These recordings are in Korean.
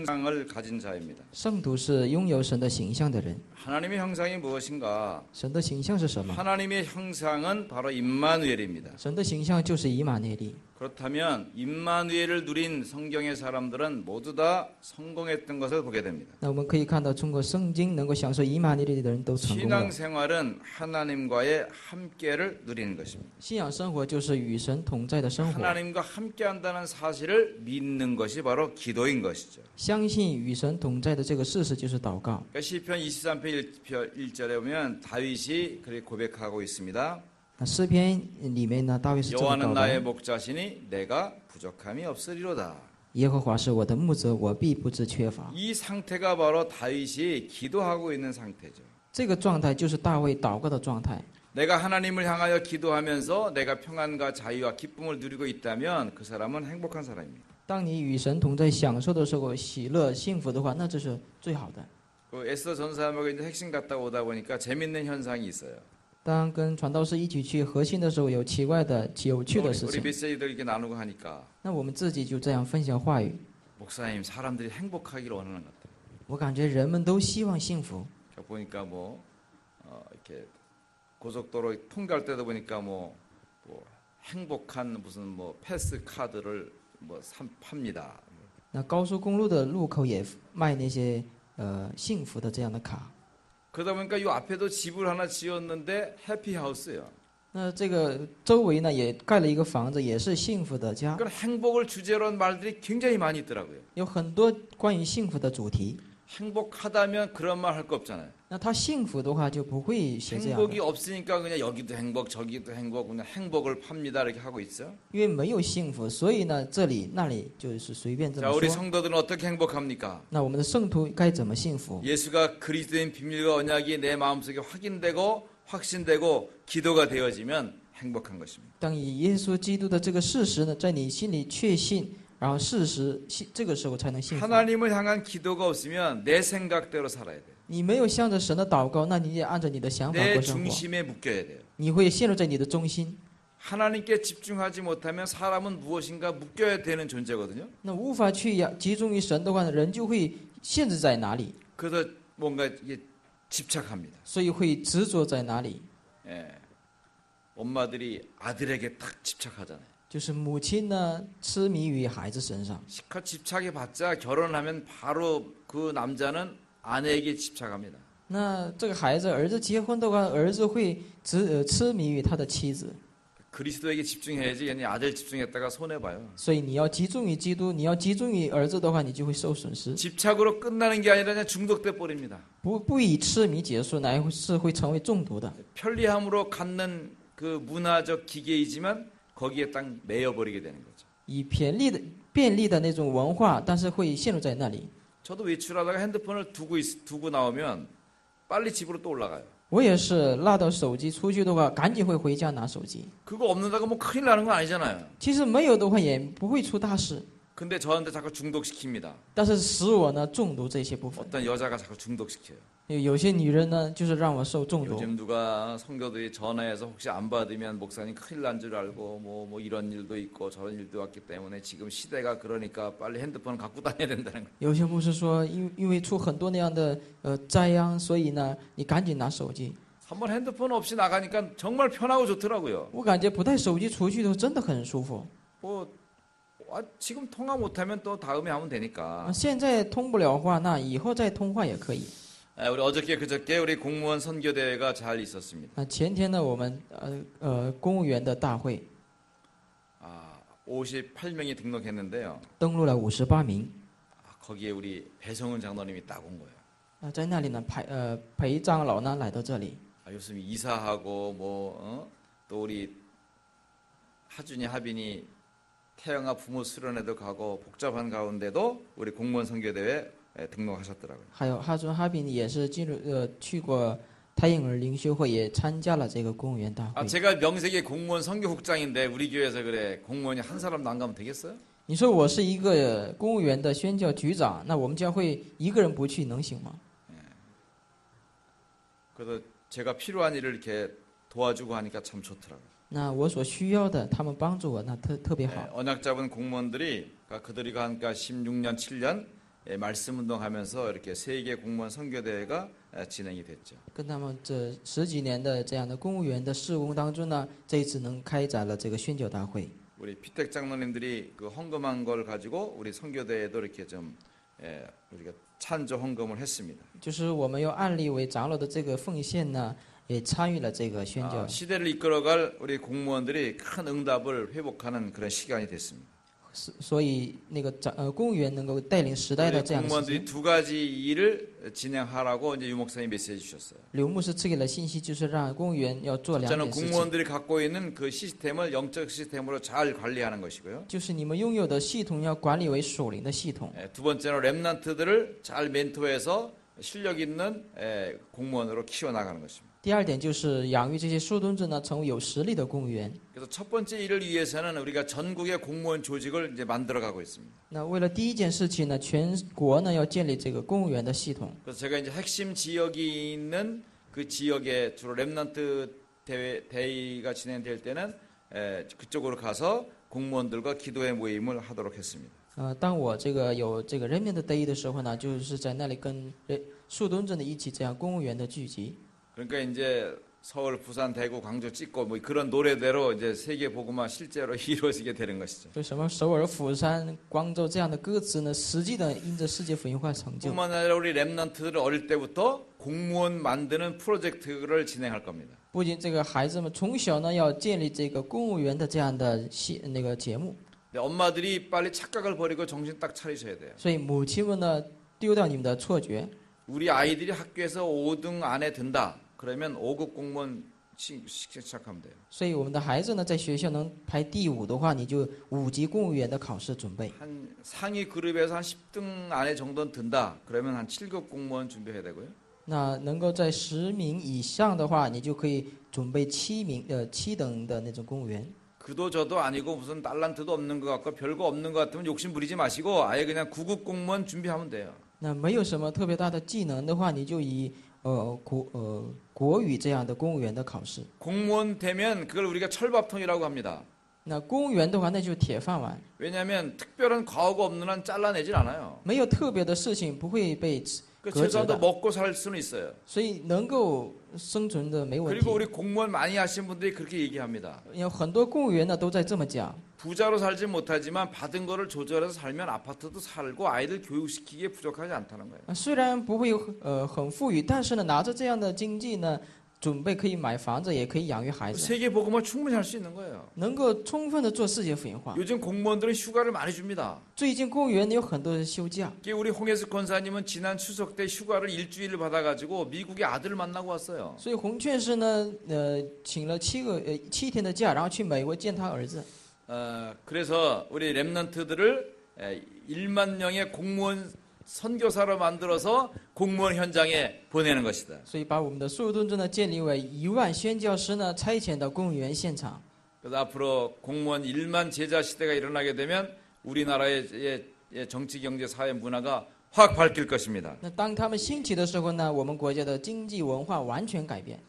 형상을 가진 자입니다. 圣徒是拥有神的形象的人。 하나님의 형상이 무엇인가? 神的形象是什么？ 하나님의 형상은 바로 임마누엘입니다. 神的形象就是以马内利。 그렇다면 임마누엘을 누린 성경의 사람들은 모두 다 성공했던 것을 보게 됩니다. 那我们可以看到，通过圣经能够享受以马内利的人都成功了。 신앙생활은 하나님과의 함께를 누리는 것입니다. 信仰生活就是与神同在的生活， 하나님과 함께한다는 사실을 믿는 것이 바로 기도인 것이죠. 相信与神同在的这个事实就是祷告。 그러니까 시편 23편 1절에 보면 다윗이 그렇게 고백하고 있습니다. 那诗篇里面呢，大卫是这么 여호와는 祷 나의 告： 목자시니 내가 부족함이 없으리로다. 耶和华是我的牧者，我必不致缺乏。 이 상태가 바로 다윗이 기도하고 있는 상태죠. 这个状态就是大卫祷告的状态。 내가 하나님을 향하여 기도하면서 내가 평안과 자유와 기쁨을 누리고 있다면 그 사람은 행복한 사람입니다. 当你与神同在、享受的时候，喜乐、幸福的话，那这是最好的。 그 에스더 전사함하고 이제 핵심 갔다 오다 보니까 재밌는 현상이 있어요. 当跟传道士一起去核心的时候，有奇怪的、有趣的事 우리 情。 메시지들 이렇게 나누고 하니까 那我们自己就这样分享话语， 목사님 사람들이 행복하기를 원하는 것 같아요. 我感觉人们都希望幸福。 보니까 뭐 이렇게 고속도로 통과할 때도 보니까 뭐 행복한 무슨 뭐 패스 카드를 뭐 팝니다. 那高速公路的路口也卖那些幸福的这样的卡。 그러다 보니까 이 앞에도 집을 하나 지었는데 해피하우스예요. 那这个周围呢也盖了一个房子，也是幸福的家， 그러니까 행복을 주제로 한 말들이 굉장히 많이 있더라고요. 有很多关于幸福的主题。 행복하다면 그런 말 할 거 없잖아요. 那他幸福的话就不会写这样的， 행복이 없으니까 그냥 여기도 행복 저기도 행복 그냥 행복을 팝니다 이렇게 하고 있어. 因为没有幸福，所以呢这里那里就是随便这 자 么 우리 说。 성도들은 어떻게 행복합니까? 那我们的圣徒该怎么幸福？ 예수가 그리스도인 비밀과 언약이 내 마음속에 확인되고 확신되고 기도가 되어지면 행복한 것입니다. 当以耶稣基督的这个事实呢，在你心里确信，然后事实，这个时候才能幸福。 하나님을 향한 기도가 없으면 내 생각대로 살아야 돼요. 你没有向着神的祷告，那你也按照你的想法 내 过生活， 중심에 묶여야 돼요. 你会陷入在你的中心。 하나님께 집중하지 못하면 사람은 무엇인가 묶여야 되는 존재거든요. 那无法去集中于神的话呢，人就会限制在哪里， 그래서 뭔가 이게 집착합니다. 所以会执着在哪里。 예. 엄마들이 아들에게 딱 집착하잖아요. 就是母亲呢痴迷于孩子身上， 시컷 집착해봤자 결혼하면 바로 그 남자는 아내에게 집착합니다. 那这个孩子儿子结婚的话，儿子会痴迷于他的妻子， 그리스도에게 집중해야지 괜히 아들 집중했다가 손해봐요. 所以你要集中于基督，你要集中于儿子的话，你就会受损失。 집착으로 끝나는 게 아니라 그냥 중독돼 버립니다. 不以痴迷结束，乃是会成为中毒的。 편리함으로 갖는 그 문화적 기계이지만 거기에 딱 매여버리게 되는 거죠. 以便利的那种文化，但是会陷入在那里。 저도 외출하다가 핸드폰을 두고 나오면 빨리 집으로 또 올라가요. 我也是落到手机出去的话，赶紧会回家拿手机。 그거 없는다고 뭐 큰일 나는 건 아니잖아요. 其实没有的话也不会出大事， 근데 저한테 자꾸 중독시킵니다. 但是使我呢中毒这些部分。 어떤 여자가 자꾸 중독시켜요. 有些女人呢，就是让我受中毒。 요즘 누가 성도들이 전화해서 혹시 안 받으면 목사님 큰일 난 줄 알고 뭐 이런 일도 있고 저런 일도 왔기 때문에 지금 시대가 그러니까 빨리 핸드폰을 갖고 다녀야 된다는 거예요. 有些牧师说，因为出很多那样的灾殃，所以呢，你赶紧拿手机。 한번 핸드폰 없이 나가니까 정말 편하고 좋더라고요. 我感觉不带手机出去的时候真的很舒服。 뭐 지금 통화 못하면 또 다음에 하면 되니까. 现在通不了话，那以后再通话也可以。 우리 어저께 그저께 우리 공무원 선교 대회가 잘 있었습니다. 前天呢，我们公务员的大会 58명이 등록했는데요. 登录了58名。 거기에 우리 배성훈 장로님이 딱 온 거예요. 在那里呢，裴长老呢来到这里。 요즘 이사하고 또 우리 하준이 하빈이 태영아 부모 수련회도 가고 복잡한 가운데도 우리 공무원 선교대회 등록하셨더라고요. 还有哈尊哈比也是去过太婴儿灵修会，也参加了这个公务员大会。 제가 명색이 공무원 선교국장인데 우리 교회에서 그래 공무원이 한 사람도 안 가면 되겠어요? 你说我是一个公务员的宣教局长，那我们教会一个人不去能行吗？ 그래서 제가 필요한 일을 이렇게 도와주고 하니까 참 좋더라고요. 那我所需要的，他们帮助我，那特别好。 언약 잡은 공무원들이 그들이 가니까 16년, 7년 말씀 운동하면서 이렇게 세계 공무원 선교대회가 진행이 됐죠. 跟他们这10几年的这样的公务员的事工当中呢，这一次能开展了这个宣教大会。 우리 피택 장로님들이 그 헌금한 걸 가지고 우리 선교대회도 이렇게 좀 우리가 찬조 헌금을 했습니다. 就是我们用案例为长老的这个奉献呢，也参与了这个宣教。 시대를 이끌어갈 우리 공무원들이 큰 응답을 회복하는 그런 시간이 됐습니다. 所以那个公务员能够带领时代的这样的时 공무원들이 间。 두 가지 일을 진행하라고 이제 유 목사님 메시지 주셨어요. 刘牧师赐给了信息，就是让公务员要做2 저는 点事情， 공무원들이 갖고 있는 그 시스템을 영적 시스템으로 잘 관리하는 것이고요. 就是你们拥有的系统要管理为属灵的系统。 두 번째로 렘넌트들을 잘 멘토해서 실력 있는 공무원으로 키워나가는 것입니다. 第2点就是养育这些树墩子呢，成为有实力的公务员。 그래서 첫 번째 일을 위해서는 우리가 전국의 공무원 조직을 이제 만들어가고 있습니다. 那为了第一件事情呢，全国呢要建立这个公务员的系统。 그래서 제가 이제 핵심 지역이 있는 그 지역에 주로 렘넌트 대회가 진행될 때는 그쪽으로 가서 공무원들과 기도회 모임을 하도록 했습니다. 当我这个有这个人民的得意的时候呢，就是在那里跟树墩子呢一起这样公务员的聚集。 그러니까 이제 서울, 부산, 대구, 광주 찍고 뭐 그런 노래대로 이제 세계 복음화 실제로 이루어지게 되는 것이죠. 为什么首尔、釜山、光州这样的歌词呢？实际的因着世界福音化成就。 뿐만 아니라 우리 렘넌트들은 어릴 때부터 공무원 만드는 프로젝트를 진행할 겁니다. 不仅这个孩子们从小呢要建立这个公务员的这样的那个节目， 근데 엄마들이 빨리 착각을 버리고 정신 딱 차리셔야 돼요. 所以母亲们呢丢掉你们的错觉。 우리 아이들이 학교에서 5등 안에 든다. 그러면 5급 공무원 시작하면 돼요. 所以我们的孩子呢在学校能排第5的话，你就5级公务员的考试准备。 한 상위 그룹에서 한 10등 안에 정도는 든다. 그러면 한 7급 공무원 준비해야 되고요. 那能够在10名以上的话，你就可以准备7等的那种公务员。 그도 저도 아니고 무슨 달란트도 없는 것 같고 별거 없는 것 같으면 욕심 부리지 마시고 아예 그냥 9급 공무원 준비하면 돼요. 那没有什么特别大的技能的话，你就以国语这样的公务员的考试。 공무원 되면 그걸 우리가 철밥통이라고 합니다. 那公务员的话，那就是铁饭碗， 왜냐하면 특별한 과오가 없는 한 잘라내질 않아요. 没有特别的事情不会被 그 革职 최소한도 的， 먹고 살 수는 있어요. 所以能够生存的没问 그리고 题。 우리 공무원 많이 하신 분들이 그렇게 얘기합니다. 有很多公务员呢都在这么讲， 부자로 살지 못하지만 받은 거를 조절해서 살면 아파트도 살고 아이들 교육시키기에 부족하지 않다는 거예요. 虽然不会很富裕，但是呢拿着这样的经济呢，准备可以买房子，也可以养育孩子， 세계 복음화 충분히 할 수 있는 거예요. 能够充分的做世界福音化。 요즘 공무원들은 휴가를 많이 줍니다. 最近公务员有很多人休假， 이게 우리 홍혜숙 권사님은 지난 추석 때 휴가를 일주일을 받아가지고 미국의 아들을 만나고 왔어요. 所以洪劝师呢，请了7天的假，然后去美国见他儿子。 그래서 우리 렘넌트들을 1만 명의 공무원 선교사로 만들어서 공무원 현장에 보내는 것이다. 所以把我们的树墩子呢建立为1万宣教师呢差遣到公务员现场。 그래서 앞으로 공무원 1만 제자 시대가 일어나게 되면 우리나라의 정치, 경제, 사회, 문화가 확 바뀔 것입니다. 那当他们兴起的时候呢，我们国家的经济文化完全改变。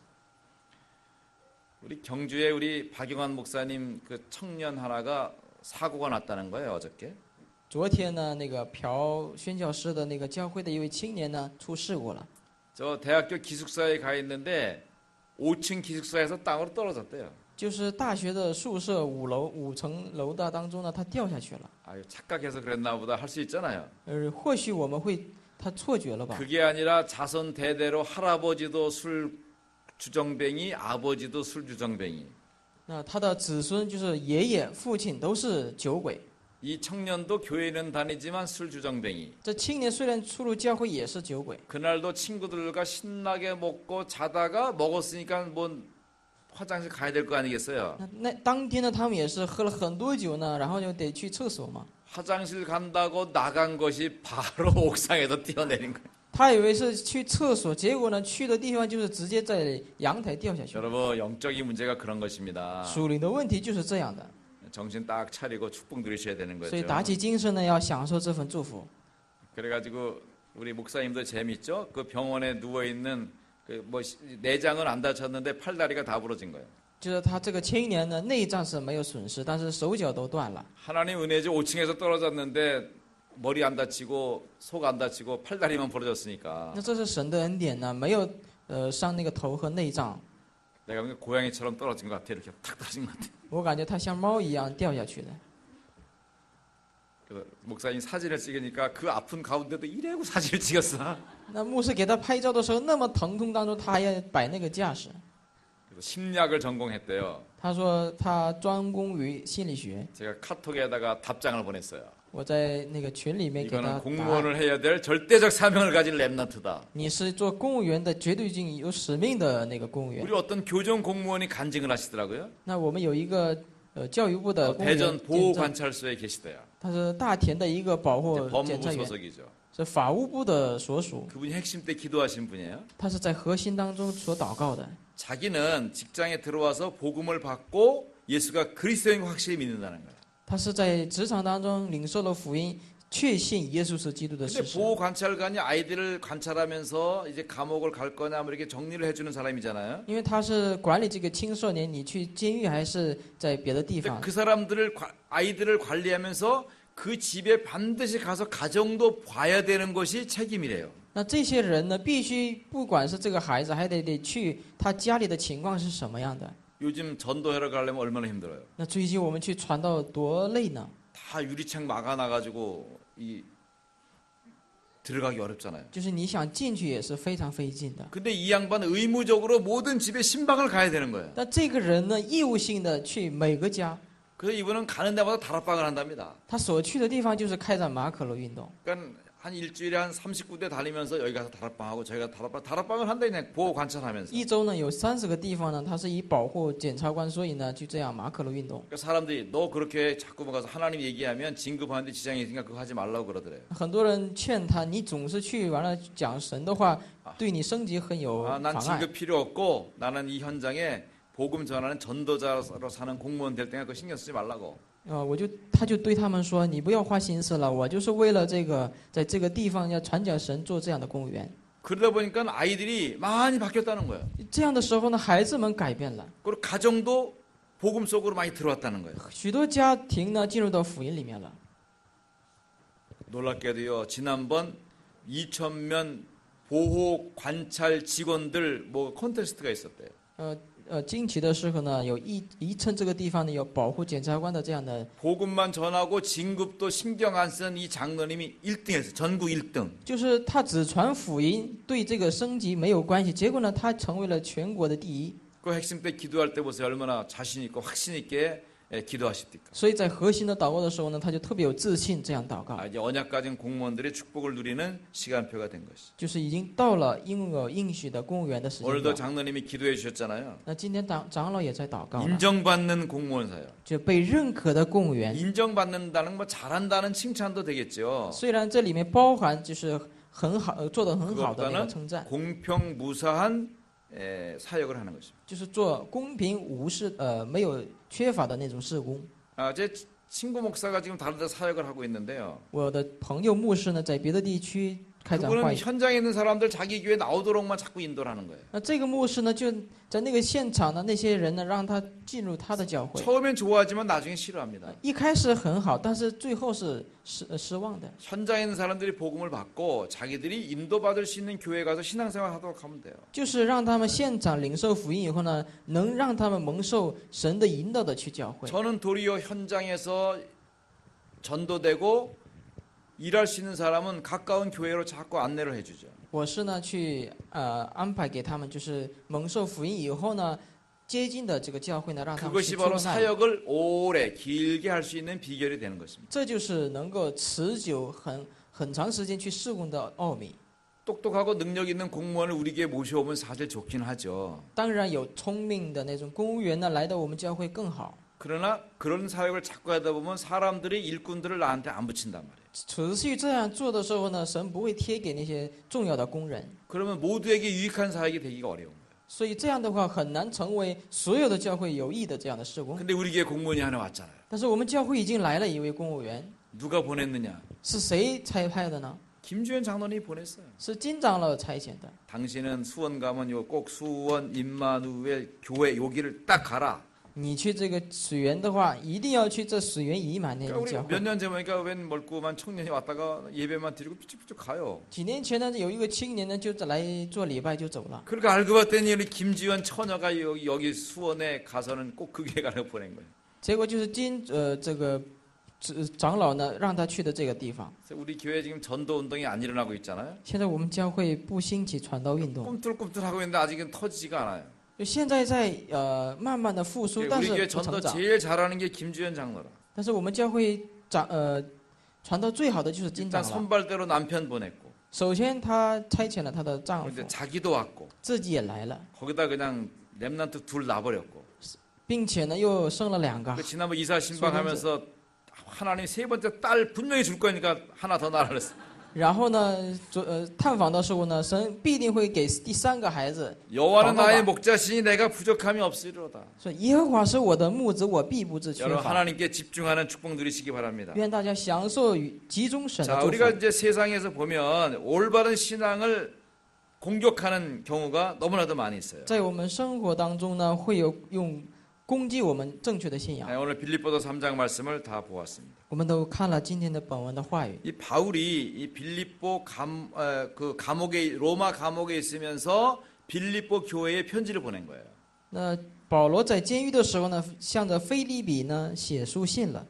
우리 경주에 우리 박영환 목사님 그 청년 하나가 사고가 났다는 거예요, 어저께. 昨天呢，那个朴宣教师的那个教会的一位青年呢出事故了， 저 대학교 기숙사에 가 있는데 5층 기숙사에서 땅으로 떨어졌대요. 就是大学的宿舍5层楼的当中呢，他掉下去了。 아유, 착각해서 그랬나 보다 할 수 있잖아요. 或许我们会他错觉了吧？ 그게 아니라 자손 대대로 할아버지도 술 주정뱅이, 아버지도 술 주정뱅이. 那他的子孙就是爷爷、父亲都是酒鬼。 이 청년도 교회는 다니지만 술 주정뱅이. 这青年虽然出入教会也是酒鬼， 그날도 친구들과 신나게 먹고 자다가 먹었으니까 뭐 화장실 가야 될 거 아니겠어요? 那当天呢，他们也是喝了很多酒呢，然后就得去厕所嘛。 화장실 간다고 나간 것이 바로 옥상에서 뛰어내린 거예요. 他以为是去厕所，结果呢，去的地方就是直接在阳台掉下去。 여러분, 영적인 문제가 그런 것입니다. 属灵的问题就是这样的， 정신 딱 차리고 축복 누리셔야 되는 所以 거죠. 打起精神呢，要享受这份祝福。 그래가지고 우리 목사님도 재밌죠? 그 병원에 누워 있는 그 뭐 내장은 안 다쳤는데 팔다리가 다 부러진 거예요. 就是他这个青年呢，内脏是没有损失，但是手脚都断了。 하나님 은혜지 5층에서 떨어졌는데 머리 안 다치고 속 안 다치고 팔다리만 부러졌으니까 那这是神的恩典呢，没有伤那个头和内脏。 내가 보니까 고양이처럼 떨어진 것 같아. 이렇게 탁 떨어진 것 같아. 我感觉他像猫一样掉下去的。 그래서 목사님 사진을 찍으니까 그 아픈 가운데도 이래고 사진을 찍었어. 那牧师给他拍照的时候，那么疼痛当中，他还要摆那个架势。 그래서 심리학을 전공했대요. 他说他专攻于心理学。 제가 카톡에다가 답장을 보냈어요. 我在那个群里面给他 이거는 答案。 공무원을 해야 될 절대적 사명을 가진 랩넌트다. 你是做公务员的绝对性有使命的那个公务员 우리 。 어떤 교정 공무원이 간증을 하시더라고요. 那我们有一个教育部的公务员 대전 见证， 보호관찰소에 계시대요. 他是大田的一个保护 이제 检 법무부 察员， 소속이죠. 是法务部的所属。 그분이 핵심 때 기도하신 분이에요. 他是在核心当中所祷告的。 자기는 직장에 들어와서 복음을 받고 예수가 그리스도인 걸 확실히 믿는다는 거예요. 他是在职场当中领受了福音，确信耶稣是基督的 근데 事实。 보호관찰관이 아이들을 관찰하면서 이제 감옥을 갈 거냐 뭐 이렇게 정리를 해주는 사람이잖아요. 因为他是管理这个青少年，你去监狱还是在别的地 근데 方？ 그 사람들을 아이들을 관리하면서 그 집에 반드시 가서 가정도 봐야 되는 것이 책임이래요. 那这些人呢，必须不管是这个孩子，还得去他家里的情况是什么样的。 요즘 전도회를 가려면 얼마나 힘들어요. 那最近我们去传道多累呢？ 다 유리창 막아놔가지고 이 들어가기 어렵잖아요. 就是你想进去也是非常费劲的。 근데 이 양반은 의무적으로 모든 집에 신방을 가야 되는 거예요. 但这个人呢，义务性的去每个家， 그래서 이분은 가는 데마다 다락방을 한답니다. 他所去的地方就是开展马可罗运动。 그러니까 한 일주일에 한 39대 다니면서 여기 가서 다락방하고 저희 가서 다락방을 한다 그냥 보호 관찰하면서. 一周呢有30个地方呢，他是以保护检察官，所以呢就这样马可罗运动。 그러니까 사람들이 너 그렇게 자꾸 가서 하나님 얘기하면 진급하는데 지장이 있으니까 그거 하지 말라고 그러더래요. 很多人劝他，你总是去完了讲神的话，对你升级很有 난 妨碍。 진급 필요 없고 나는 이 현장에 복음 전하는 전도자로 사는 공무원 될 때가 그 신경 쓰지 말라고. 他就对他们说，你不要花心思了，我就是为了这个，在这个地方要传讲神，做这样的公务员。 그러다 보니까 아이들이 많이 바뀌었다는 거예요. 这样的时候呢，孩子们改变了， 그리고 가정도 복음 속으로 많이 들어왔다는 거예요. 许多家庭呢进入到福音里面了。 놀랍게도요. 지난번 2,000명 보호 관찰 직원들 뭐 콘테스트가 있었대요. 近期的时候呢，有宜城这个地方呢有保护检察官的这样的， 복음만 전하고 진급도 신경 안 쓴 이 장로님이 1등했어요. 전국 1등. 就是他只传福音，对这个升级没有关系。结果呢，他成为了全国的第一。 그 핵심 때 기도할 때 보세요. 얼마나 자신 있고 확신 있게 기도하십니까? 所以在核心的祷告的时候呢，他就特别有自信，这样祷告， 이제 언약 가진 공무원들이 축복을 누리는 시간표가 된 것이. 就是已经到了拥有应许的公务员的时间 오늘도 表。 장로님이 기도해 주셨잖아요. 那今天长老也在祷告了， 인정받는 공무원 사역. 就被认可的公务员。 인정받는다는 뭐 잘한다는 칭찬도 되겠죠. 虽然这里面包含就是很好，做得很好的那个 그것보다는 称赞， 공평 무사한 사역을 하는 것입니다. 就是做公平无私，没有缺乏的那种事工。 제 친구 목사가 지금 다른 데 사역을 하고 있는데요. 我的朋友牧师呢，在别的地区开展话 그분은 语。 현장에 있는 사람들 자기 교회 나오도록만 자꾸 인도를 하는 거예요. 那这个牧师呢，就在那个现场的那些人呢，让他进入他的教会。 처음엔 좋아하지만 나중에 싫어합니다. 一开始很好，但是最后是失望的。 현장에 있는 사람들이 복음을 받고 자기들이 인도받을 수 있는 교회 가서 신앙생활 하도록 하면 돼요. 就是让他们现场领受福音以后呢，能让他们蒙受神的引导的去教会。 저는 도리어 현장에서 전도되고 일할 수 있는 사람은 가까운 교회로 자꾸 안내를 해주죠. 我是呢去安排给他们，就是蒙受福音以后呢，接近的这个教会呢，让他们 그것이 去 바로 做那里。 사역을 오래 길게 할 수 있는 비결이 되는 것입니다. 这就是能够持久很长时间去事工的奥秘。 똑똑하고 능력 있는 공무원을 우리 교회에 모셔오면 사실 좋긴 하죠. 当然有聪明的那种公务员呢，来到我们教会更好。 그러나 그런 사역을 자꾸 하다 보면 사람들이 일꾼들을 나한테 안 붙인단 말이에요. 持续这样做的时候呢，神不会贴给那些重要的工人， 그러면 모두에게 유익한 사역이 되기가 어려운 거예요. 所以这样的话很难成为所有的教会有益的这样的事工。 근데 우리 교회 공무원이 하나 왔잖아요. 但是我们教会已经来了一位公务员， 누가 보냈느냐? 是谁差派的呢？ 김주현 장로님이 보냈어요. 是金长老差遣的。 당신은 수원 가면 꼭 수원 임마누엘 교회 여기를 딱 가라. 你去这个水源的话，一定要去这水源已满那 그러니까 个 우리 教会。 몇 년 전이니까 웬 멀고만 청년이 왔다가 예배만 드리고 삐죽삐죽 가요. 几年前呢，有一个青年呢，就来做礼拜就走了。 그러니까 알고 봤더니 우리 김지원 처녀가 여기 수원에 가서는 꼭 그 교회 가라고 보낸 거예요. 结果就是这个长老呢，让他去的这个地方。 그래서 우리 교회 지금 전도 운동이 안 일어나고 있잖아요. 现在我们教会不兴起传道运动， 꿈틀꿈틀하고 있는데 아직은 터지지가 않아요. 就现在在慢慢的复苏，但 우리 是 교회 不成 전도 长。 제일 잘하는 게 김주현 장로라. 但是我们教会传道最好的就是金 일단 长老。 선발대로 남편 보냈고 首先他差遣了他的丈夫， 근데 자기도 왔고 自己也来了， 거기다 그냥 렘넌트 둘 놔버렸고 并且呢又生了2个。 그 지난번 이사 신방하면서 하나님 세 번째 딸 분명히 줄 거니까 하나 더 낳으라 그랬어. 然后呢，探访的时候呢，神必定会给第3个孩子。 여호와는 나의 목자시니 내가 부족함이 없으리로다. 说耶和华是我的牧子，我必不致缺 여러분 乏。 하나님께 집중하는 축복 누리시기 바랍니다. 愿大家享受与集中神的 자, 祝 우리가 福。 이제 세상에서 보면 올바른 신앙을 공격하는 경우가 너무나도 많이 있어요. 在我们生活当中呢，会有用攻击我们正确的信仰。 네, 오늘 빌립보서 3장 말씀을 다 보았습니다. 我们都看了今天的本文的话语。 이 바울이 이 빌립보 감옥에 로마 감옥에 있으면서 빌립보 교회에 편지를 보낸 거예요. 那保罗在监狱的时候呢，向着腓立比呢写书信了，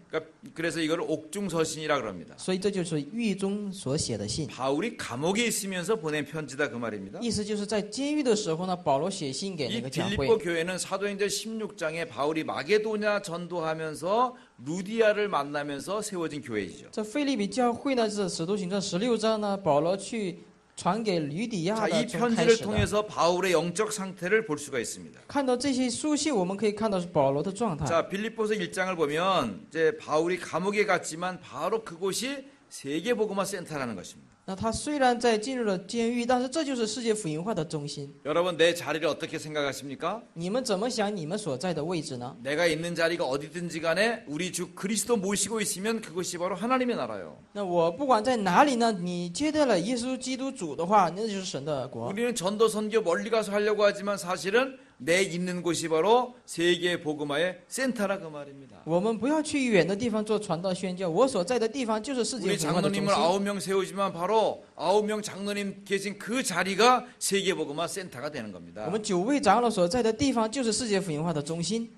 그래서 이걸 옥중서신이라 그럽니다. 所以这就是狱中所写的信。 바울이 감옥에 있으면서 보낸 편지다 그 말입니다. 意思就是在监狱的时候呢，保罗写信给那 이 个教会。 빌립보 교회는 사도행전 16장에 바울이 마게도냐 전도하면서 루디아를 만나면서 세워진 교회이죠. 这腓立比教会呢，是使徒行传16章呢，保罗去传给吕底亚 자, 的 이 从开 편지를 始的。 통해서 바울의 영적 상태를 볼 수가 있습니다. 看到这些书信，我们可以看到是保罗的状态。 자, 빌립보서 1장을 보면 이제 바울이 감옥에 갔지만 바로 그곳이 세계복음화 센터라는 것입니다. 那他虽然在进入了监狱，但是这就是世界福音化的中心。 여러분 내 자리를 어떻게 생각하십니까? 你们怎么想你们所在的位置呢？ 내가 있는 자리가 어디든지 간에 우리 주 그리스도 모시고 있으면 그것이 바로 하나님의 나라요. 那我不管在哪里呢，你接待了耶稣基督主的话，那就是神的国。 우리는 전도 선교 멀리 가서 하려고 하지만 사실은 내 있는 곳이 바로 세계 복음화의 센터라 그 말입니다. 我们不要去远的地方做传道宣教，我所在的地方就是世界 우리 福音化的中 장로님을 心。 9명 세우지만 바로 9명 장로님 계신 그 자리가 세계 복음화 센터가 되는 我 겁니다. 们9位长老所在的地方就是世界福音化的中心。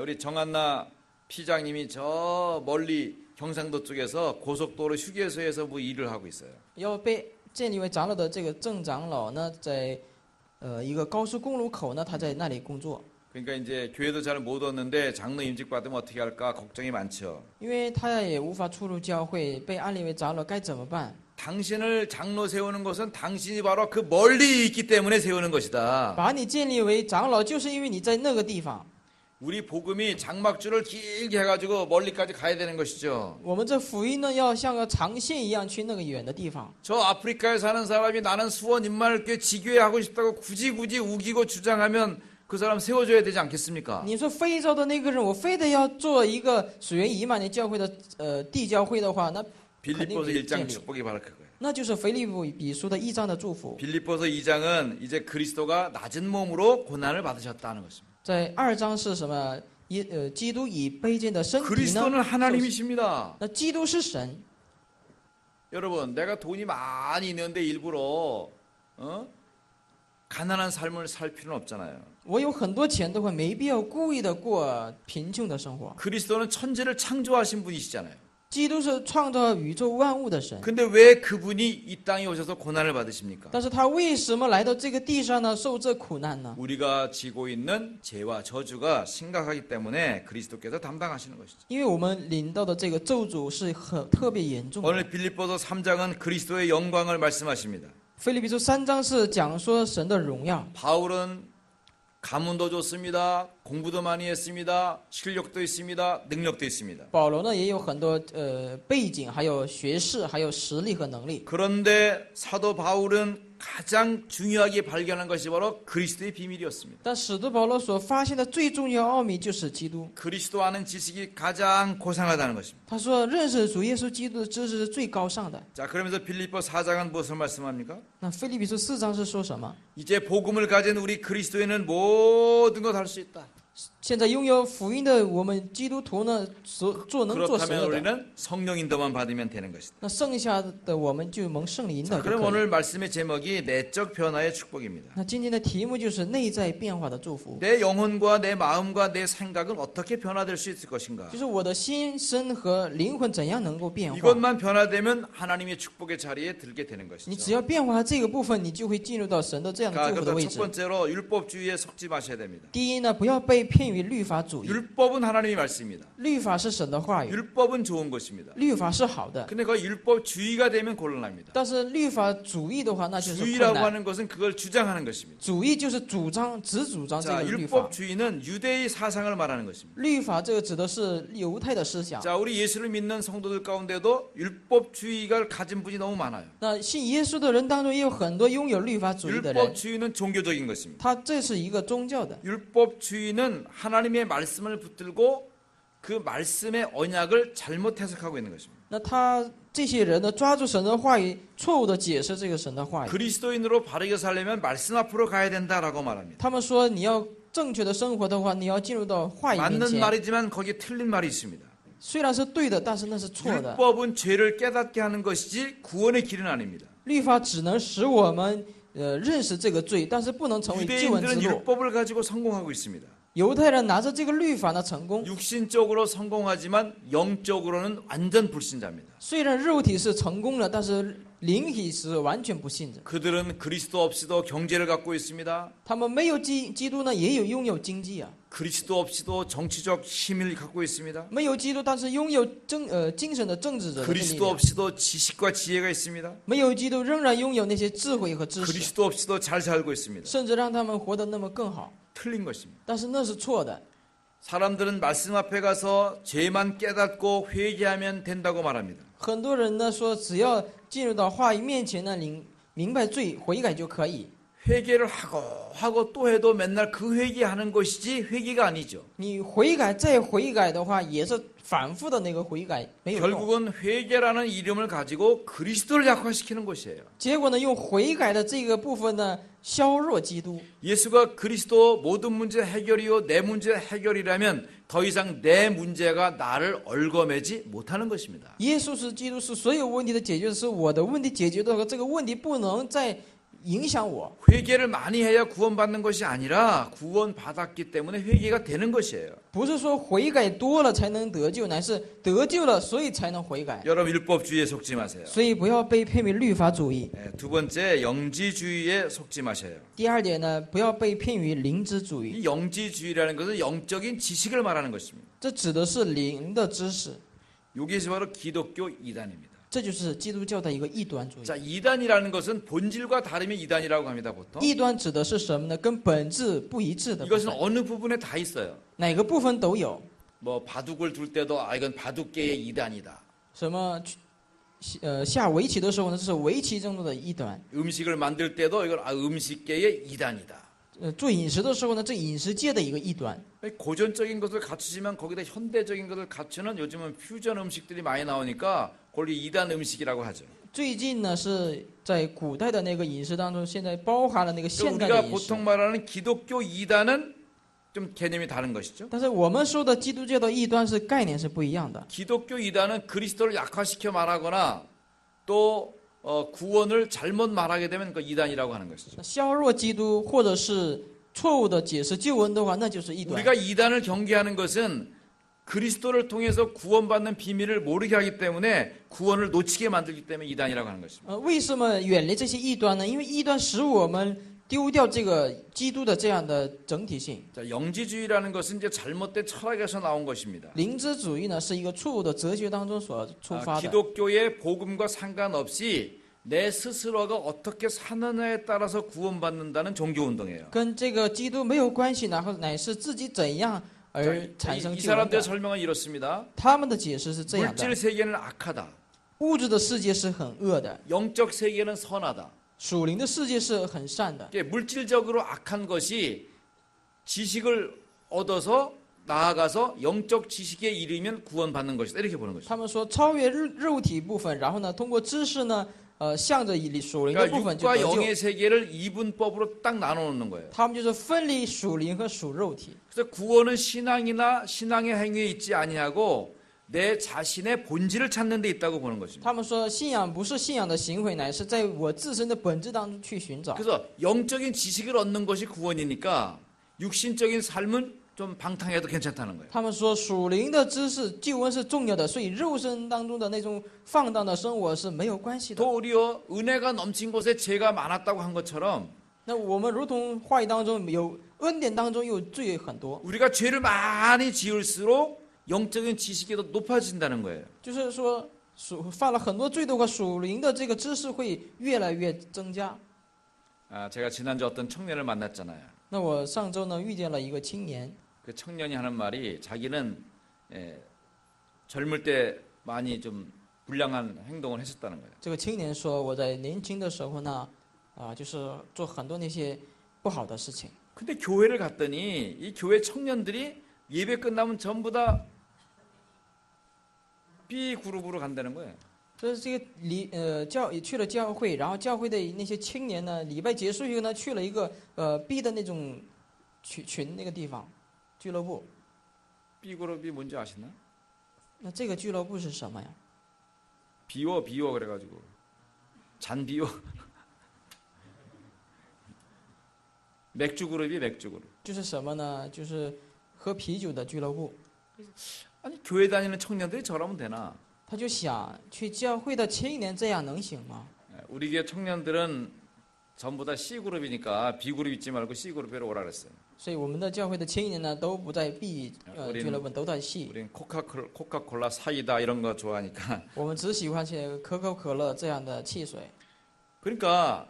우리 정한나 피장님이 저 멀리 경상도 쪽에서 고속도로 휴게소에서 뭐 일을 하고 있어요. 要被建立为长老的这个郑长老呢，在一个高速公路口呢，他在那里工作。 그러니까 이제 교회도 잘 못 얻는데 장로 임직 받으면 어떻게 할까 걱정이 많죠. 因为他也无法出入教会，被安立为长老该怎么办？ 당신을 장로 세우는 것은 당신이 바로 그 멀리 있기 때문에 세우는 것이다. 把你建立为长老，就是因为你在那个地方。 우리 복음이 장막줄을 길게 해가지고 멀리까지 가야 되는 것이죠. 我们这福音呢，要像个长线一样去那个远的地方。 저 아프리카에 사는 사람이 나는 수원 인마을교회 지교회 하고 싶다고 굳이 우기고 주장하면 그 사람 세워줘야 되지 않겠습니까? 你说非洲的那个人，我非得要做一个水源以满的教会的地教会的话，那肯定 빌립보서 得建 1장 立。 축복이 바로 그거예요. 那就是腓立比书的1章的祝福。 빌립보서 2장은 이제 그리스도가 낮은 몸으로 고난을 받으셨다는 것입니다. 在2章是什么？基督以卑贱的身体呢？ 그리스도는 하나님이십니다. 那基督是神。 여러분, 내가 돈이 많이 있는데 일부러 가난한 삶을 살 필요는 없잖아요. 我有很多钱的话，没必要故意的过贫穷的生活。 그리스도는 천지를 창조하신 분이시잖아요. 基督是创造宇宙万物的神， 근데 왜 그분이 이 땅에 오셔서 고난을 받으십니까? 但是他为什么来到这个地上呢？受这苦难呢？ 우리가 지고 있는 죄와 저주가 심각하기 때문에 그리스도께서 담당하시는 것이죠. 因为我们领到的这个咒诅是很特别严重的。 오늘 빌립보서 3장은 그리스도의 영광을 말씀하십니다. 腓立比书3章是讲说神的荣耀。 바울은 가문도 좋습니다. 공부도 많이 했습니다. 실력도 있습니다. 능력도 있습니다. 保罗呢也有很多背景，还有学识，还有实力和能力。 그런데 사도 바울은 가장 중요하게 발견한 것이 바로 그리스도의 비밀이었습니다. 但使徒保罗所发现的最重要奥秘就是基督。 그리스도 아는 지식이 가장 고상하다는 것입니다. 他说，认识主耶稣基督的知识是最高尚的。 자, 그러면서 빌립보 4장은 무엇을 말씀합니까? 那腓立比书4章是说什么？ 이제 복음을 가진 우리 그리스도인은 모든 것 할 수 있다. 现在拥有福音的我们基督徒呢，能做神 그렇다면 的， 우리는 성령 인도만 받으면 되는 것이다. 那剩下的我们就蒙圣灵引导 자, 就 그럼 可以。 오늘 말씀의 제목이 내적 변화의 축복입니다. 那今天的题目就是内在变化的祝福， 내 영혼과 내 마음과 내 생각은 어떻게 변화될 수 있을 것인가? 就是我的心身和灵魂怎样能够变化。 이것만 변화되면 하나님의 축복의 자리에 들게 되는 你只 것이죠. 要变化这个部分，你就会进入到神的这样的祝福的 그러니까 位 첫 置。 번째로 율법주의에 속지 마셔야 됩니다. 第一呢，不要被骗于律法主义， 율법은 하나님의 말씀입니다. 律法是神的话语， 율법은 좋은 것입니다. 律法是好的。 근데 그 율법주의가 되면 곤란합니다. 但是律法主义的话，那就是困 주의라고 难。 하는 것은 그걸 주장하는 것입니다. 主义就是主张这 자, 个律法。 율법주의는 유대의 사상을 말하는 것입니다. 律法这个指的是犹太的思想。 자, 우리 예수를 믿는 성도들 가운데도 율법주의가 가진 분이 너무 많아요. 那信耶稣的人当中也有很多拥有律法主义的人， 율법주의는 종교적인 것입니다. 他这是一个宗教的。 율법주의는 하나님의 말씀을 붙들고 그 말씀의 언약을 잘못 해석하고 있는 것입니다. 那他这些人呢，抓住神的话语，错误的解释这个神的话语。 그리스도인으로 바르게 살려면 말씀 앞으로 가야 된다라고 말합니다. 他们说，你要正确的生活的话，你要进入到话语面 맞는 前。 말이지만 거기에 틀린 말이 있습니다. 虽然是对的，但是那是错的。 율법은 죄를 깨닫게 하는 것이지 구원의 길은 아닙니다. 律法只能使我们认识这个罪，但是不能成为救恩之 유대인들은 路。 율법을 가지고 성공하고 있습니다. 犹太人拿着这个律法呢成功， 육신적으로 성공하지만 영적으로는 완전 불신자입니다. 虽然肉体是成功了，但是灵体是完全不信的。 그들은 그리스도 없이도 경제를 갖고 있습니다. 他们没有基督呢，也有拥有经济啊； 그리스도 없이도 정치적 힘을 갖고 있습니다. 没有基督，但是拥有精神的政治者的力 그리스도 量； 없이도 지식과 지혜가 있습니다. 没有基督，仍然拥有那些智慧和知识， 그리스도 없이도 잘 살고 있습니다. 甚至让他们活得那么更好。 틀린 것입니다. 但是那是错的。 사람들은 말씀 앞에 가서 죄만 깨닫고 회개하면 된다고 말합니다. 很多人呢说，只要进入到话语面前呢，明白罪，悔改就可以。 회개를 하고 또 해도 맨날 그 회개하는 것이지 회개가 아니죠. 你悔改再悔改的话，也是反复的那个悔改，没有用。 결국은 회개라는 이름을 가지고 그리스도를 약화시키는 것이에요. 结果呢，用悔改的这个部分呢，削弱基督。 예수가 그리스도 모든 문제 해결이요 내 문제 해결이라면 더 이상 내 문제가 나를 얽어매지 못하는 것입니다. 耶稣是基督，是所有问题的解决，是我的问题解决的，这个问题不能再影响我。 회개를 많이 해야 구원받는 것이 아니라 구원받았기 때문에 회개가 되는 것이에요. 不是说悔改多了才能得救，乃是得救了，所以才能悔改。 여러분 율법주의에 속지 마세요. 所以不要被骗为律法主义。 두 번째 영지주의에 속지 마셔요. 第二点呢，不要被骗于灵知主义， 이 영지주의라는 것은 영적인 지식을 말하는 것입니다. 这指的是灵的知识， 이것이 바로 기독교 이단입니다. 这就是基督教的一个异端主义。 자, 이단이라는 것은 본질과 다르면 이단이라고 합니다, 보통. 异端指的是什么呢？跟本质不一致的部 이것은 分， 어느 부분에 다 있어요. 哪个部分都有。 뭐 바둑을 둘 때도 이건 바둑계의 이단이다. 什么下围棋的时候呢，这是围棋中的异端； 음식을 만들 때도 이건 음식계의 이단이다. 做饮食的时候呢，这饮食界的一个异端。 고전적인 것을 갖추지만 거기다 현대적인 것을 갖추는 요즘은 퓨전 음식들이 많이 나오니까 그걸 이단 음식이라고 하죠. 最近呢，是在古代的那个饮食当中，现在包含了那个现代的 우리가 饮食。 보통 말하는 기독교 이단은 좀 개념이 다른 것이죠. 但是我们说的基督教的异端是概念是不一样的。 기독교 이단은 그리스도를 약화시켜 말하거나 또 구원을 잘못 말하게 되면 그 이단이라고 하는 것이죠. 削弱基督，或者是错误的解释救恩的话，那就是异端。 우리가 이단을 경계하는 것은 그리스도를 통해서 구원받는 비밀을 모르게 하기 때문에 구원을 놓치게 만들기 때문에 이단이라고 하는 것입니다. 为什么远离这些异端呢？因为异端使我们丢掉这个基督的这样的整体性。 자, 영지주의라는 것은 이제 잘못된 철학에서 나온 것입니다. 灵知主义呢，是一个错误的哲学当中所出发的。 기독교의 복음과 상관없이 내 스스로가 어떻게 사느냐에 따라서 구원받는다는 종교운동이에요. 跟这个基督没有关系，然后乃是自己怎样而产生 이 救恩 사람들의 的。 설명은 이렇습니다. 他们的解释是这样的： 물질 세계는 악하다. 物质的世界是很恶的， 영적 세계는 선하다. 属灵的世界是很善的。 물질적으로 악한 것이 지식을 얻어서 나아가서 영적 지식에 이르면 구원받는 것이다. 이렇게 보는 것이죠. 他们说超越肉体部分，然后呢，通过知识呢，向着属灵的部 그러니까 分就 육과 得救。 영의 세계를 이분법으로 딱 나눠놓는 거예요. 他们就是分离属灵和属肉体。 그래서 구원은 신앙이나 신앙의 행위에 있지 아니하고 내 자신의 본질을 찾는 데 있다고 보는 것입니다. 他们说信仰不是信仰的行为，乃是在我自身的本质当中去寻找。 그래서 영적인 지식을 얻는 것이 구원이니까 육신적인 삶은 좀 방탕해도 괜찮다는 거예요. 他们说属灵的知识救恩是重要的，所以肉身当中的那种放荡的生活是没有关系的。 도리어 은혜가 넘친 곳에 죄가 많았다고 한 것처럼 那我们如同话语当中有恩典当中有罪很多， 우리가 죄를 많이 지을수록 영적인 지식이 더 높아진다는 거예요. 就是说犯了很多罪的话，属灵的这个知识会越来越增加。 제가 지난주 어떤 청년을 만났잖아요. 那我上周呢遇见了一个青年， 그 청년이 하는 말이 자기는 젊을 때 많이 좀 불량한 행동을 했었다는 거예요. 这个青年说我在年轻的时候呢，就是做很多那些不好的事情。 근데 교회를 갔더니 이 교회 청년들이 예배 끝나면 전부 다 B 그룹으로 간다는 거예요. 所以这个去了教会，然后教会的那些青年呢，礼拜结束以后呢，去了一个B 的那种群那个地方俱乐部。 B 그룹이 뭔지 아시나? 那这个俱乐部是什么呀？ 비워 그래가지고 잔 비워. 맥주 그룹이 맥주 그룹. 就是什么呢？就是喝啤酒的俱乐部。 아니 교회 다니는 청년들이 저러면 되나? 他就想去教会的青年这样能行吗？ 우리 교회 청년들은 전부 다 C 그룹이니까 B 그룹 있지 말고 C 그룹으로 오라 그랬어요. 所以我们的教会的青年呢都不在 B 俱乐部，都在 C。 우린 코카콜라 사이다 이런 거 좋아하니까. 我们只喜欢些可口可乐这样的汽水。 그러니까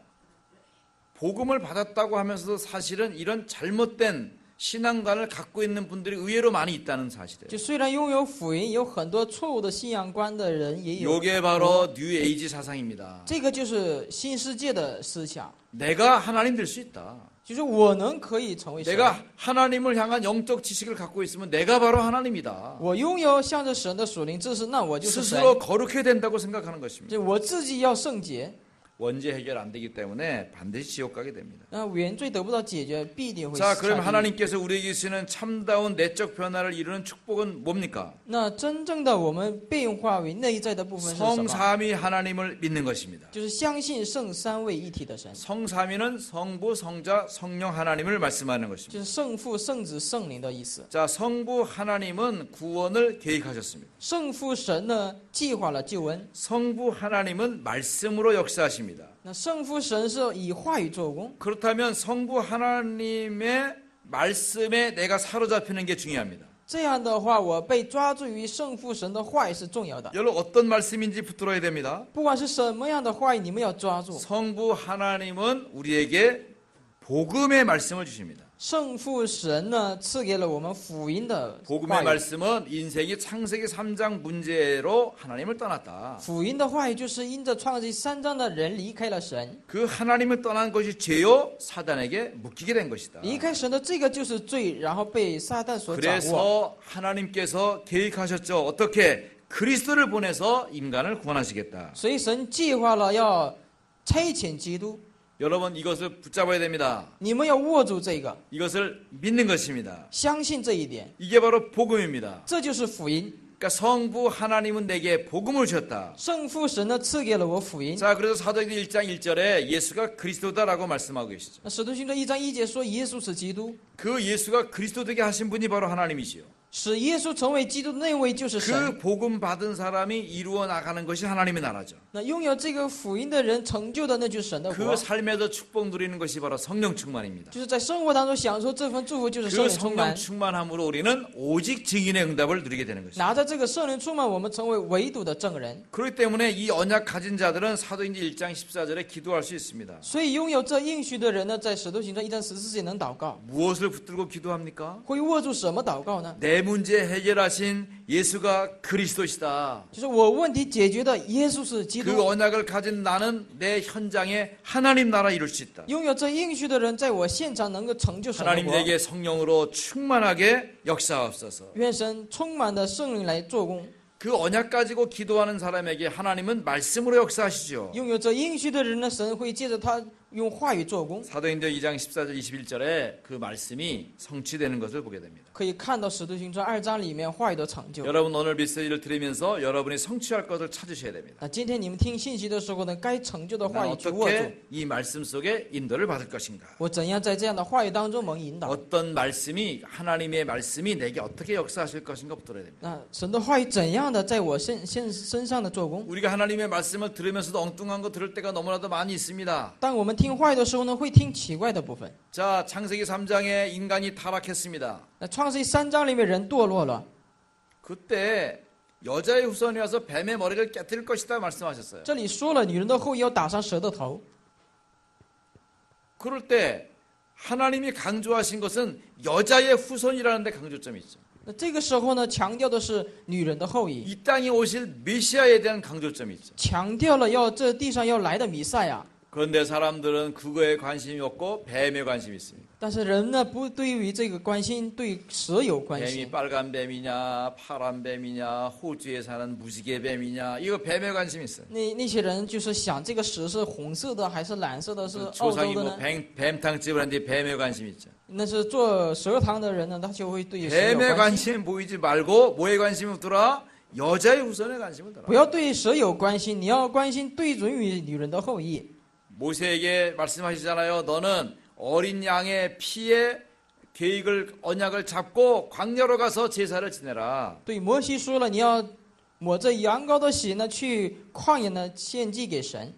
복음을 받았다고 하면서도 사실은 이런 잘못된 신앙관을 갖고 있는 분들이 의외로 많이 있다는 사실이에요. 就虽然拥有福音，有很多错误的信仰观的人也有。 이게 바로 뉴에이지 사상입니다. 这个就是新世界的思想， 내가 하나님 될 수 있다. 就是我能可以成为神。 내가 하나님을 향한 영적 지식을 갖고 있으면 내가 바로 하나님이다. 我拥有向着神的属灵知识，那我就是神。 스스로 거룩해야 된다고 생각하는 것입니다. 就我自己要圣洁。 원죄 해결 안 되기 때문에 반드시 지옥 가게 됩니다. 那原罪得不到解决，必定会 자, 下 그럼 地狱。 하나님께서 우리에게 주시는 참다운 내적 변화를 이루는 축복은 뭡니까? 那真正的我们变化为内在的部分是什么？ 성삼위 하나님을 믿는 것입니다. 就是相信圣三位一体的神， 성삼위는 성부, 성자, 성령 하나님을 말씀하는 것입니다. 就是圣父、圣子、圣灵的意思。 자, 성부 하나님은 구원을 계획하셨습니다. 圣父神呢计划了救恩， 성부 하나님은 말씀으로 역사하십니다. 那圣父神是以话语做工。 그렇다면 성부 하나님의 말씀에 내가 사로잡히는 게 중요합니다. 这样的话，我被抓住于圣父神的话语是重要的。 여러분 어떤 말씀인지 붙들어야 됩니다. 不管是什么样的话语，你们要抓住。 성부 하나님은 우리에게 복음의 말씀을 주십니다. 圣父神呢赐给了我们福音的 복음의 话语。 말씀은 인생이 창세기 3장 문제로 하나님을 떠났다. 福音的话语就是因着创世3章的人离开了神， 그 하나님을 떠난 것이 죄요 사단에게 묶이게 된 것이다. 离开神的这个就是罪，然后被撒旦所掌握。 그래서 하나님께서 계획하셨죠. 어떻게 그리스도를 보내서 인간을 구원하시겠다. 所以神计划了要差遣基督， 여러분 이것을 붙잡아야 됩니다. 你们要握住这个， 이것을 믿는 것입니다. 相信这一点， 이게 바로 복음입니다. 这就是福音。 그러니까 성부 하나님은 내게 복음을 주셨다. 圣父神呢赐给了我福音。 자, 그래서 사도행전 1장 1절에 예수가 그리스도다라고 말씀하고 계시죠. 那使徒行传1章1节说耶稣是基督， 그 예수가 그리스도 되게 하신 분이 바로 하나님이지요. 使耶稣成为基督的那位就是神。 그 복음 받은 사람이 이루어 나가는 것이 하나님의 나라죠. 那拥有这个福音的人成就的那就是神的国 그 ， 삶에서 축복 누리는 것이 바로 성령 충만입니다. 就是在生活当中享受这份祝福，就是圣 그 灵充 성령 满。 충만함으로 우리는 오직 증인의 응답을 누리게 되는 것입니다. 拿着这个圣灵充满，我们成为唯独的证人。 그렇기 때문에 이 언약 가진 자들은 사도행전 1장 14절에 기도할 수 있습니다. 所以拥有这应许的人呢，在使徒行传1章14节能祷告， 무엇을 붙들고 기도합니까? 会握住什么祷告呢？ 내 문제 해결하신 예수가 그리스도시다. 就是我问题解决的耶稣是基 그 督。 언약을 가진 나는 내 현장에 하나님 나라 이룰 수 있다. 拥有这应许的人，在我现场能够成就神的 하나님 国。 내게 성령으로 충만하게 역사하옵소서. 愿神充满的圣灵来做工。그 언약 가지고 기도하는 사람에게 하나님은 말씀으로 역사하시죠. 拥有这应许的人呢，神会借着他用话语做工。 사도행전 2장 14절 21절에 그 말씀이 성취되는 것을 보게 됩니다. 可以看到《使徒行传》2章里面话语的成就。 여러분 오늘 메시지를 들으면서 여러분이 성취할 것을 찾으셔야 됩니다. 那今天你们听信息的时候呢，该成就的话 난 语去握住。 어떻게 이 말씀 속에 인도를 받을 것인가? 我怎样在这样的话语当中蒙引导？ 어떤 말씀이 하나님의 말씀이 내게 어떻게 역사하실 것인가 들어야 됩니다. 那神的话语怎样的在我身上的做工？ 우리가 하나님의 말씀을 들으면서도 엉뚱한 거 들을 때가 너무나도 많이 있습니다. 当我们听话语的时候呢，会听奇怪的部分。 자, 창세기 3장에 인간이 타락했습니다. 那创世记3章里面人堕落了， 그때 여자의 후손이 와서 뱀의 머리를 깨뜨릴 것이다 말씀하셨어요. 这里说了女人的后裔要打上蛇的头。 그럴 때 하나님이 강조하신 것은 여자의 후손이라는 데 강조점이 있죠. 那这个时候呢，强调的是女人的后裔， 이 땅에 오실 메시아에 대한 강조점이 있죠. 强调了要这地上要来的弥赛亚。 그런데 사람들은 그거에 관심이 없고 뱀에 관심이 있습니다. 但是人呢，不对于这个关心，对蛇有关 뱀이 心。 빨간 뱀이냐 파란 뱀이냐 호주에 사는 무지개 뱀이냐 이거 뱀에 관심이 있어요. 那些人就是想这个蛇是红色的还是蓝色的，是澳 조상이 洲的 뭐 呢？ 뱀탕집을 하는데 뱀에 관심이 있죠. 那是做蛇汤的人呢，他就会对蛇有 뱀에 关心。 관심 보이지 말고 뭐에 관심을 두라? 여자의 후손에 관심을 두라. 不要对蛇有关心，你要关心对准于女人的后裔。 모세에게 말씀하시잖아요. 너는 어린 양의 피에 계획을 언약을 잡고 광야로 가서 제사를 지내라. 对摩西说了，你要抹着羊羔的血呢，去旷野呢献祭给神。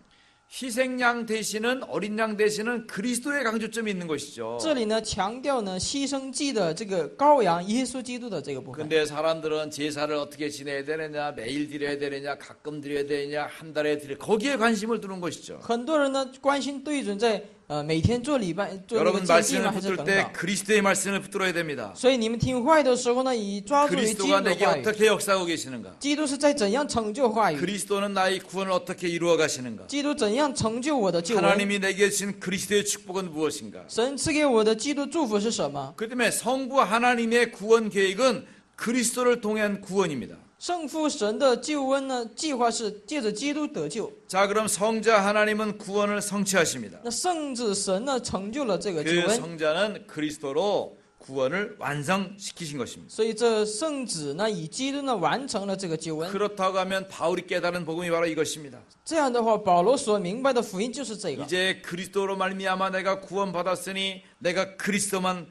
희생양 대신은 어린 양 대신은 그리스도의 강조점이 있는 것이죠. 这里呢强调呢牺牲祭的这个羔羊耶稣基督的这个部分。 근데 사람들은 제사를 어떻게 지내야 되느냐, 매일 드려야 되느냐, 가끔 드려야 되느냐, 한 달에 드려 거기에 관심을 두는 것이죠. 很多人呢关心对准在每天做礼拜做那个 여러분 献祭 말씀을 吗？还是 붙들 等 때 等？ 그리스도의 말씀을 붙들어야 됩니다. 所以你们听话语的时候呢，以抓住于基督 그리스도가 的 내게 话语。 어떻게 역사하고 계시는가? 基督是在怎样成就话语？ 그리스도는 나의 구원을 어떻게 이루어 가시는가? 基督怎样成就我的救恩？ 하나님이 내게 주신 그리스도의 축복은 무엇인가? 神赐给我的基督祝福是什么？ 그 때문에 성부 하나님의 구원 계획은 그리스도를 통한 구원입니다. 圣父神的救恩呢，计划是借着基督得救。 자, 그럼 성자 하나님은 구원을 성취하십니다. 那圣子神呢，成就了这个救 그 恩。 성자는 그리스도로 구원을 완성시키신 것입니다. 所以这圣子呢，以基督呢完成了这个救恩。 그렇다고 하면 바울이 깨달은 복음이 바로 이것입니다. 这样的话，保罗所明白的福音就是这个。 이제 그리스도로 말미암아 내가 구원받았으니 내가 그리스도에게만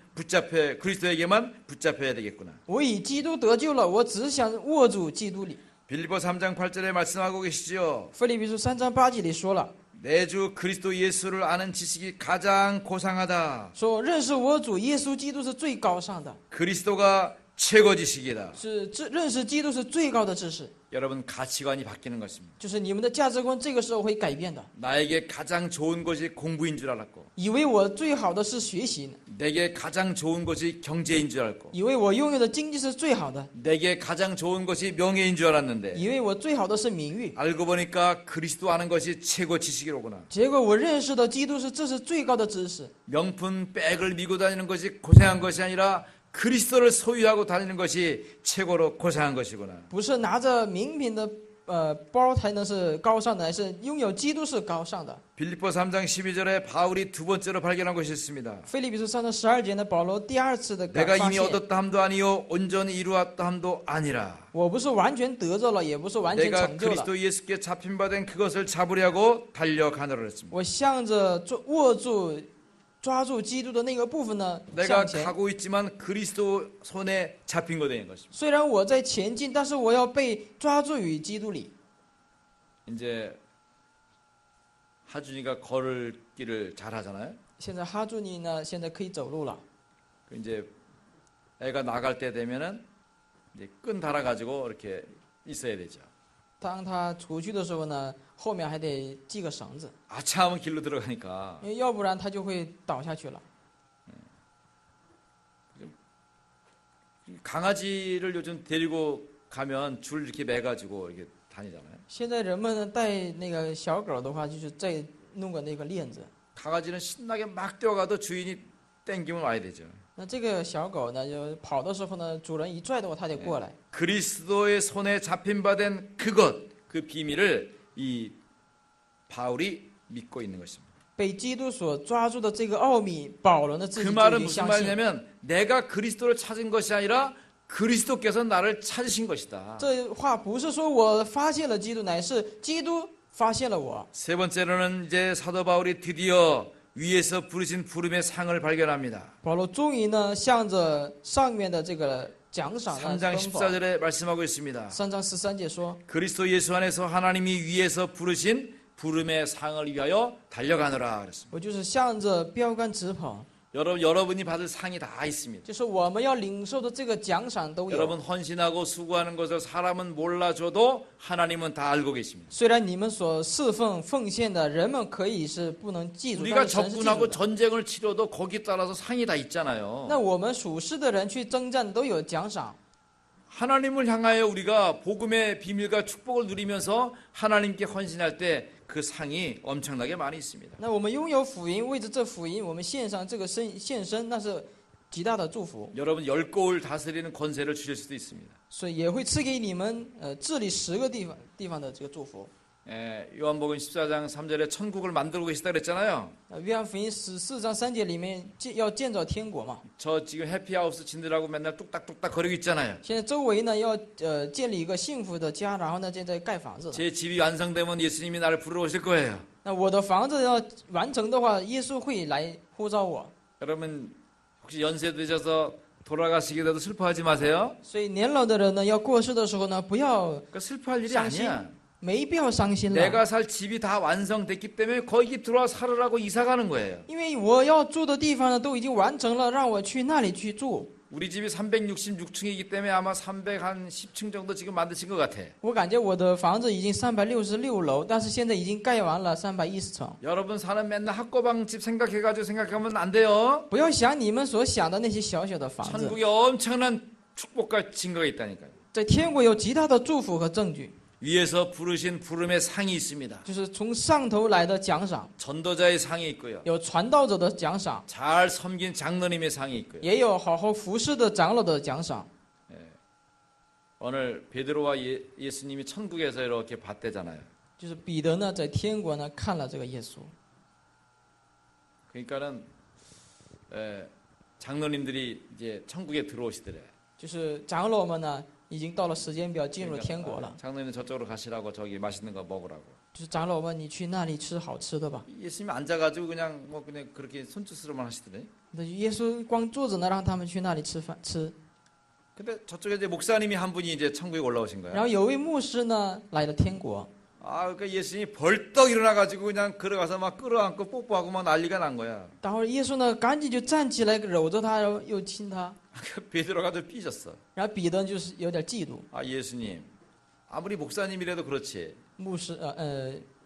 붙잡혀야 되겠구나. 我以基督得救了，我只想握住基督里。 빌립보 3장 8절에 말씀하고 계시죠. 腓立比书3章8节里说了， 내 주 그리스도 예수를 아는 지식이 가장 고상하다. 说认识我主耶稣基督是最高尚的， 그리스도가 최고 지식이다. 认识基督是最高的知识。 여러분 가치관이 바뀌는 것입니다. 就是你们的价值观这个时候会改变的， 나에게 가장 좋은 것이 공부인 줄 알았고 以为我最好的是学习， 내게 가장 좋은 것이 경제인 줄 알고 以为我拥有的经济是最好的， 내게 가장 좋은 것이 명예인 줄 알았는데 以为我最好的是名誉。 알고 보니까 그리스도 아는 것이 최고 지식이로구나. 结果我认识到基督这是最高的知识。 명품 백을 미고 다니는 것이 고생한 것이 아니라 그리스도를 소유하고 다니는 것이 최고로 고상한 것이구나. 不是拿着名品的包才能是高尚的，而是拥有基督是高尚的。 빌립보 3장 12절에 바울이 두 번째로 발견한 것이 있습니다. 腓立比书3章12节呢，保罗第二次的 내가 发 이미 现， 얻었다 함도 아니요 온전히 이루었다 함도 아니라 我不是完全得着了，也不是完全 내가 成就了， 그리스도 예수께 잡힌 바 된 그것을 잡으려고 달려가노라 했습니다. 我向着握住抓住基督的那个部分呢 내가 向前。 가고 있지만 그리스도 손에 잡힌 거 되는 것입니다. 虽然我在前进，但是我要被抓住于基督里。 이제 하준이가 걸을 길을 잘 하잖아요. 现在哈朱尼呢，现在可以走路了。 이제 애가 나갈 때 되면은 이제 끈 달아 가지고 이렇게 있어야 되죠. 当他出去的时候呢，后面还得系个绳子， 아차하면 길로 들어가니까 因为要不然他就会倒下去了。 강아지를 요즘 데리고 가면 줄 이렇게 매 가지고 이렇게 다니잖아요. 现在人们呢带那个小狗的话，就是再弄个那个链子。 강아지는 신나게 막 뛰어가도 주인이 땡기면 와야 되죠. 那这个小狗呢，就跑的时候呢，主人一拽的话，它得过来。 그리스도의 손에 잡힌 바 된 그것, 그 비밀을 이 바울이 믿고 있는 것입니다. 被基督所抓住的这个奥秘，保罗呢自 그 己就 말은 已经 무슨 相信。 말이냐면 내가 그리스도를 찾은 것이 아니라 그리스도께서 나를 찾으신 것이다. 这话不是说我发现了基督，乃是基督发现了我。 세 번째로는 이제 사도 바울이 드디어 위에서 부르신 부름의 상을 발견합니다. 保罗终于呢，向着上面的这个奖赏呢 3장 奔跑。 14절에 말씀하고 있습니다. 3章13节说， 그리스도 예수 안에서 하나님이 위에서 부르신 부름의 상을 위하여 달려가노라 그랬습니다. 我就是向着标杆直跑， 여러분이 받을 상이 다 있습니다. 就是我们要领受的这个奖赏都有。 여러분 헌신하고 수고하는 것을 사람은 몰라줘도 하나님은 다 알고 계십니다. 虽然你们所侍奉奉献的人们可以是不能记住， 우리가 但是神是记住 적군하고 的。 전쟁을 치러도 거기에 따라서 상이 다 있잖아요. 那我们属世的人去征战都有奖赏。 하나님을 향하여 우리가 복음의 비밀과 축복을 누리면서 하나님께 헌신할 때 그 상이 엄청나게 많이 있습니다. 那我们拥有福音，为着这福音，我们献上这个献身，那是极大的祝福。 여러분 10곳을 다스리는 권세를 주실 수도 있습니다. 所以也会赐给你们治理10个地方的这个祝福。 요한복음 14장 3절에 천국을 만들고 계시다 그랬잖아요. 约翰福音14章3节里面要建造天国嘛， 저 지금 해피하우스 진들하고 맨날 뚝딱뚝딱 거리고 있잖아요. 现在周围呢要建立一个幸福的家，然后呢现在盖房子。 제 집이 완성되면 예수님이 나를 부르러 오실 거예요. 那我的房子要完成的话，耶稣会来呼召我。 여러분 혹시 연세 드셔서 돌아가시게 돼도 슬퍼하지 마세요. 所以年老的人呢，要过世的时候呢，不要 그 슬퍼할 일이 상심. 아니야. 没必要伤心了， 내가 살 집이 다 완성됐기 때문에 거기 들어와 살으라고 이사 가는 거예요. 因为我要住的地方呢都已经完成了，让我去那里去住。 우리 집이 366층이기 때문에 아마 310층 정도 지금 만드신 것 같아. 我感觉我的房子已经366楼，但是现在已经盖完了310层。 여러분 사는 맨날 학고방집 생각하면 안 돼요. 不要想你们所想的那些小小的房子， 천국에 엄청난 축복과 증거가 있다니까요. 在天国有极大的祝福和证据， 위에서 부르신 부름의 상이 있습니다. 就是从上头来的奖赏， 전도자의 상이 있고요. 有传道者的奖赏， 잘 섬긴 장로님의 상이 있고요. 也有好好服侍的长老的奖赏。 오늘 베드로와 예수님이 천국에서 이렇게 봤대잖아요. 就是彼得呢，在天国呢看了这个耶稣， 그러니까는 장로님들이 이제 천국에 들어오시더래. 就是长老们呢已经到了时间表进入天国了。 장로님 저쪽으로 가시라고 저기 맛있는 거 먹으라고. 就是长老们，你去那里吃好吃的吧。 예수님이 앉아가지고 그냥 그렇게 손짓으로만 하시더래. 那耶稣光坐着呢，让他们去那里吃饭吃。 근데 저쪽에 이제 목사님이 한 분이 이제 천국에 올라오신 然 거야. 后有位牧师呢来了天国， 아, 그러니까 예수님이 벌떡 일어나가지고 그냥 걸어가서 막 끌어안고 뽀뽀하고 막 난리가 난 거야. 然后耶稣呢赶紧就站起来搂着他，然后又亲他。 베드로가 좀 삐졌어. 然后彼得就是有点嫉妒， 아, 예수님. 아무리 목사님이라도 그렇지. 牧师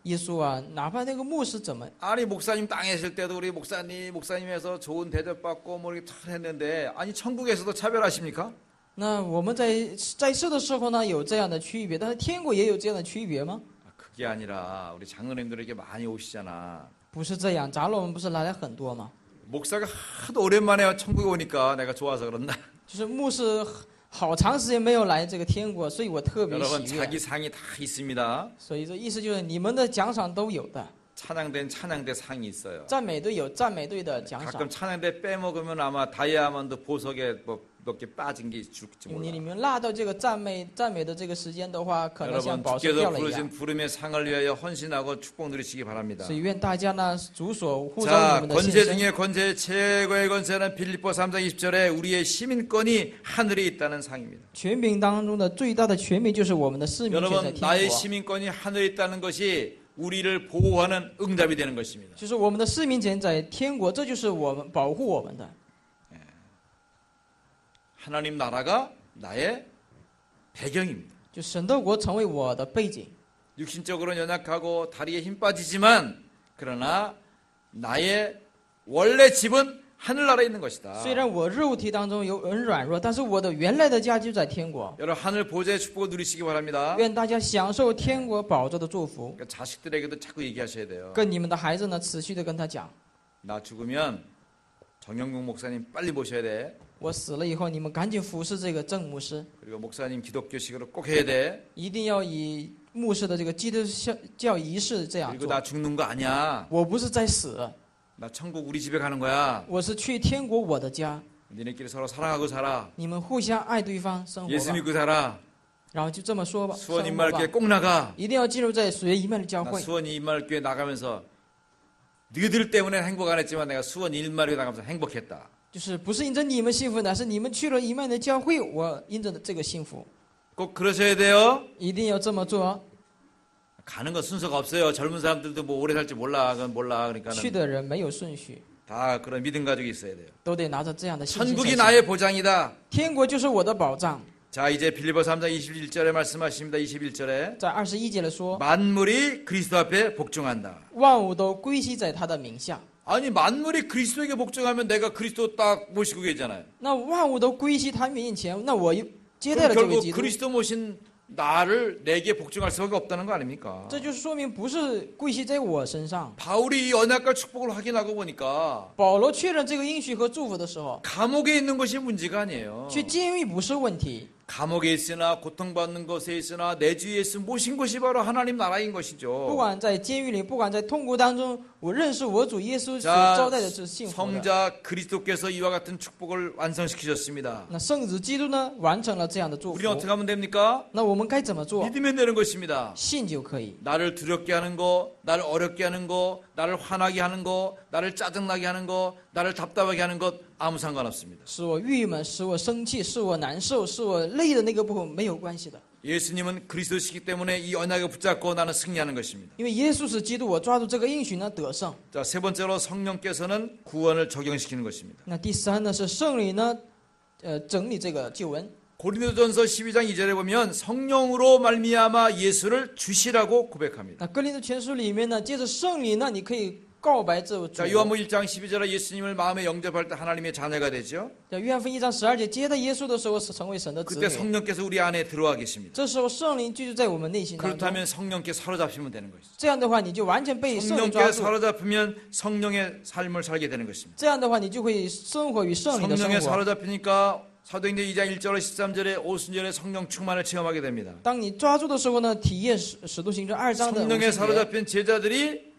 耶稣啊，哪怕那个牧师怎么， 아니 목사님 땅에 있을 때도 우리 목사님에서 좋은 대접받고 뭐 이렇게 잘 했는데 아니 천국에서도 차별하십니까? 那我们在世的时候呢有这样的区别，但是天国也有这样的区别吗？ 그게 아니라 우리 장로님들에게 많이 오시잖아. 不是这样，长老们不是来了很多吗？ 목사가 하도 오랜만에 천국에 오니까 내가 좋아서 그런다. 就是牧师好长时间没有来这个天国，所以我特别 여러분 喜悦。 자기 상이 다 있습니다. 所以这意思就是你们的奖赏都有的， 찬양대 상이 있어요. 赞美队有赞美队的奖赏 가끔 ， 찬양대 빼먹으면 아마 다이아몬드 보석에 뭐 몇 개 빠진 게 줄지 你 몰라. 里面落到这个赞美的这个时间的话，可能像 여러분 宝石 주께서 掉了一 부르신 样。 부름의 상을 위하여 헌신하고 축복 누리시기 바랍니다. 所以愿大家呢，主所呼召 자, 你们的 권세 献身。 중에 권세 최고의 권세는 빌립보 3장 20절에 우리의 시민권이 하늘에 있다는 상입니다. 权柄当中的最大的权柄就是我们的市民权在 여러분 天 나의 国， 시민권이 하늘에 있다는 것이 우리를 보호하는 응답이 되는 것입니다. 就是我们的市民权在天国，这就是我们保护我们的。 하나님 나라가 나의 배경입니다. 就神的国成为我的背景， 육신적으로는 연약하고 다리에 힘 빠지지만 그러나 나의 원래 집은 하늘나라에 있는 것이다. 虽然我肉体当中有很软弱，但是我的原来的家就在天国。 여러분 하늘 보좌의 축복을 누리시기 바랍니다. 愿大家享受天国宝座的祝福， 그러니까 자식들에게도 자꾸 얘기하셔야 돼요. 跟你们的孩子呢持续的跟他讲， 나 죽으면 정영국 목사님 빨리 모셔야 돼. 我死了以后，你们赶紧服侍这个郑牧师， 그리고 목사님 기독교식으로 꼭 해야 돼. 一定要以牧师的这个基督教仪式这样 그리고 做。 나 죽는 거 아니야. 我不是在死， 나 천국 우리 집에 가는 거야. 我是去天国我的家。 니네끼리 서로 사랑하고 살아. 你们互相爱对方，生活 예수 吧。 믿고 살아. 然后就这么说吧， 수원 生活吧 임마을교회 꼭 나가. 一定要进入在水一曼的教 나 会。 수원 임마을교회 나가면서 너희들 때문에 행복 안 했지만 내가 수원 임마을교회 나가면서 행복했다. 就是不是因着你们幸福，乃是你们去了一曼的教会，我因着这个幸福， 꼭 그러셔야 돼요. 一定要这么做。 가는 건 순서가 없어요. 젊은 사람들도 뭐 오래 살지 몰라. 그건 몰라. 去 그러니까는 的人没有顺序， 다 그런 믿음 가지고 있어야 돼요. 都得拿着这样的信心才 천국이 行。 나의 보장이다. 天国就是我的保障。 자, 이제 빌립보 3장 21절에 말씀하십니다. 21절에 在21节里说， 만물이 그리스도 앞에 복종한다. 万物都归西在他的名下。 아니 만물이 그리스도에게 복종하면 내가 그리스도 딱 모시고 계잖아요. 那万物都归西他面前，那我接待 그럼 了这位 결국 基督， 그리스도 모신 나를 내게 복종할 수밖에 없다는 거 아닙니까? 这就是说明不是归西在我身上。 바울이 이 언약과 축복을 확인하고 보니까 保罗确认这个应许和祝福的时候， 감옥에 있는 것이 문제가 아니에요. 去监狱不是问题， 감옥에 있으나 고통받는 것에 있으나 내 주에 예수 모신 것이 바로 하나님 나라인 不 것이죠. 管在监狱里，不管在痛苦当中，我认识我主耶稣所 자, 招待的是幸福的。 성자 그리스도께서 이와 같은 축복을 완성시키셨습니다. 那圣子基督呢，完成了这样的祝福 우리는 。 어떻게 하면 됩니까? 那我们该怎么做？ 믿으면 되는 것입니다. 信就可以。 나를 두렵게 하는 거, 나를 어렵게 하는 거, 나를 화나게 하는 거, 나를 짜증나게 하는 거, 나를 답답하게 하는 것 아무 상관없습니다. 使我郁闷，使我生气，使我难受，使我累的那个部分没有关系的， 예수님은 그리스도시기 때문에 이 언약을 붙잡고 나는 승리하는 것입니다. 因为耶稣是基督，我抓住这个应许呢得胜。 자, 세 번째로 성령께서는 구원을 적용시키는 것입니다. 那第三呢是圣灵呢，整理这个救恩。 고린도전서 12장 2절에 보면 성령으로 말미암아 예수를 주시라고 고백합니다. 那哥林多前书里面呢，借着圣灵呢，你可以告白这主。 자, 요한복음 1장 12절에 예수님을 마음에 영접할 때 하나님의 자녀가 되죠. 在约翰福音1章12节接待耶稣的时候，是成为神的子 그때 女。 성령께서 우리 안에 들어와 계십니다. 这时候圣灵居住在我们内心当中。 그렇다면 성령께 사로잡히면 되는 것이죠. 这样的话，你就完全被圣灵抓 성령께 住。 사로잡히면 성령의 삶을 살게 되는 것입니다. 这样的话，你就会生活于圣灵的生 성령에 活。 사로잡히니까 사도행전 2장 1절에 13절에 오순절에 성령 충만을 체험하게 됩니다. 当你抓住的时候呢，体验使徒行传2章的 성령에 50节， 사로잡힌 제자들이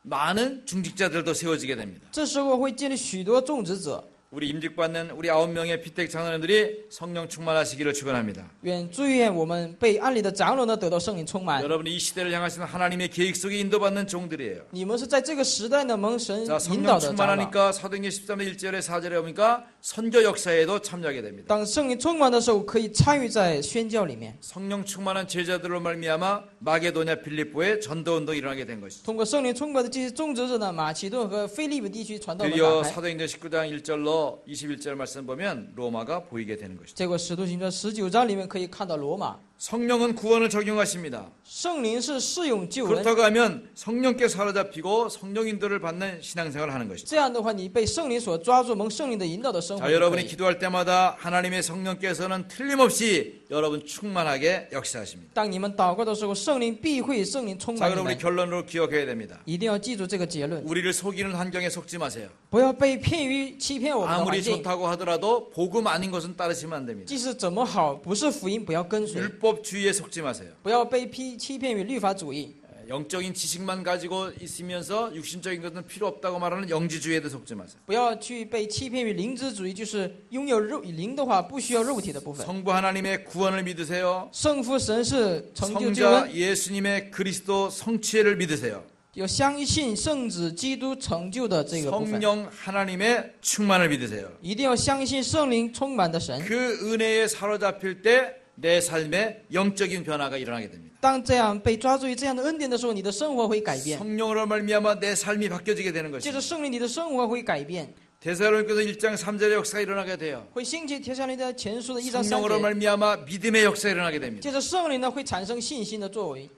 많은 중직자들도 세워지게 됩니다. 这时候会建立许多种植者。 우리 임직받는 우리 9명의 피택 장로님들이 성령 충만하시기를 축원합니다. 祝愿我们被安利的长老呢得到圣灵充满。 여러분이 이 시대를 향하시는 하나님의 계획 속에 인도받는 종들이에요. 你们是在这个时代呢蒙神 자, 引导 성령 的长老。 충만하니까 사도행전 13장 1절에 4절에 보니까 선교 역사에도 참여하게 됩니다. 当圣灵充满的时候，可以参与在宣教里面。 성령 충만한 제자들로 말미암아 마게도냐 필리포에 전도 운동이 일어나게 된 것이죠. 通过圣灵充满的这些种植者呢，马其顿和菲利比地区传道门 드디어 打开。 사도행전 19장 1절로 21절 말씀 보면 로마가 보이게 되는 것이죠. 结果使徒行传19章里面可以看到罗马。 성령은 구원을 적용하십니다. 圣灵是适用救恩， 그렇다고 하면 성령께 사로잡히고 성령 인도를 받는 신앙생활을 하는 것이죠. 这样的话，你被圣灵所抓住，蒙圣灵的引导的生活 자, 就可 여러분이 以。 기도할 때마다 하나님의 성령께서는 틀림없이 여러분 충만하게 역사하십니다. 当你们祷告的时候，圣灵必会圣灵充 자, 满你 그럼 우리 们。 결론으로 기억해야 됩니다. 一定要记住这个结论， 우리를 속이는 환경에 속지 마세요. 不要被骗于欺骗我们的 아무리 环境。 좋다고 하더라도 복음 아닌 것은 따르시면 안 됩니다. 即使怎么好，不是福音，不要跟随， 율법주의에 속지 마세요. 不要被欺骗于律法主义。 영적인 지식만 가지고 있으면서 육신적인 것은 필요 없다고 말하는 영지주의에도 속지 마세요. 不要去被欺骗于灵知主义，就是拥有灵的话，不需要肉体的部分。 성부 하나님의 구원을 믿으세요. 圣父神是成就救恩， 성자 예수님의 그리스도 성취를 믿으세요. 有相信圣子基督成就的这个部分， 성령 하나님의 충만을 믿으세요. 一定要相信圣灵充满的神。 그 은혜에 사로잡힐 때 내 삶에 영적인 변화가 일어나게 됩니다. 当这样被抓住于这样的恩典的时候，你的生活会改变。 성령으로 말미암아 내 삶이 바뀌어지게 되는 借着 것입니다. 圣灵，你的生活会改变， 데살로니가서 1장 3절의 역사가 일어나게 돼요. 会兴起帖撒罗尼迦前书的1章3 성령으로 节。 말미암아 믿음의 역사가 일어나게 됩니다. 借着圣灵呢，会产生信心的作为。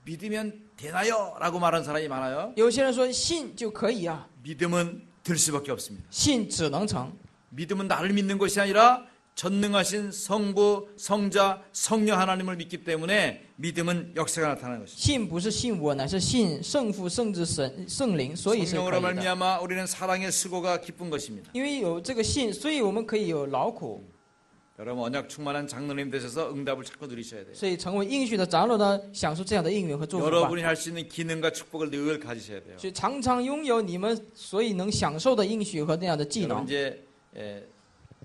믿으면 되나요? 라고 말하는 사람이 많아요. 有些人说信就可以啊， 믿음은 될 수밖에 없습니다. 信只能成。 믿음은 나를 믿는 것이 아니라 전능하신 성부, 성자, 성령 하나님을 믿기 때문에 믿음은 역사가 나타나는 것입니다. 信不是信我，乃是信圣父、圣子、圣灵，所以是可 성령으로 以的。 말미암아 우리는 사랑의 수고가 기쁜 것입니다. 因为有这个信，所以我们可以有劳苦。 여러분 언약 충만한 장로님 되셔서 응답을 자꾸 누리셔야 돼요. 所以成为应许的长老呢，享受这样的应允和祝福吧。 여러분이 할 수 있는 기능과 축복을 늘 가지셔야 돼요. 所以常常拥有你们所以能享受的应许和那样的技 여러분 能。 이제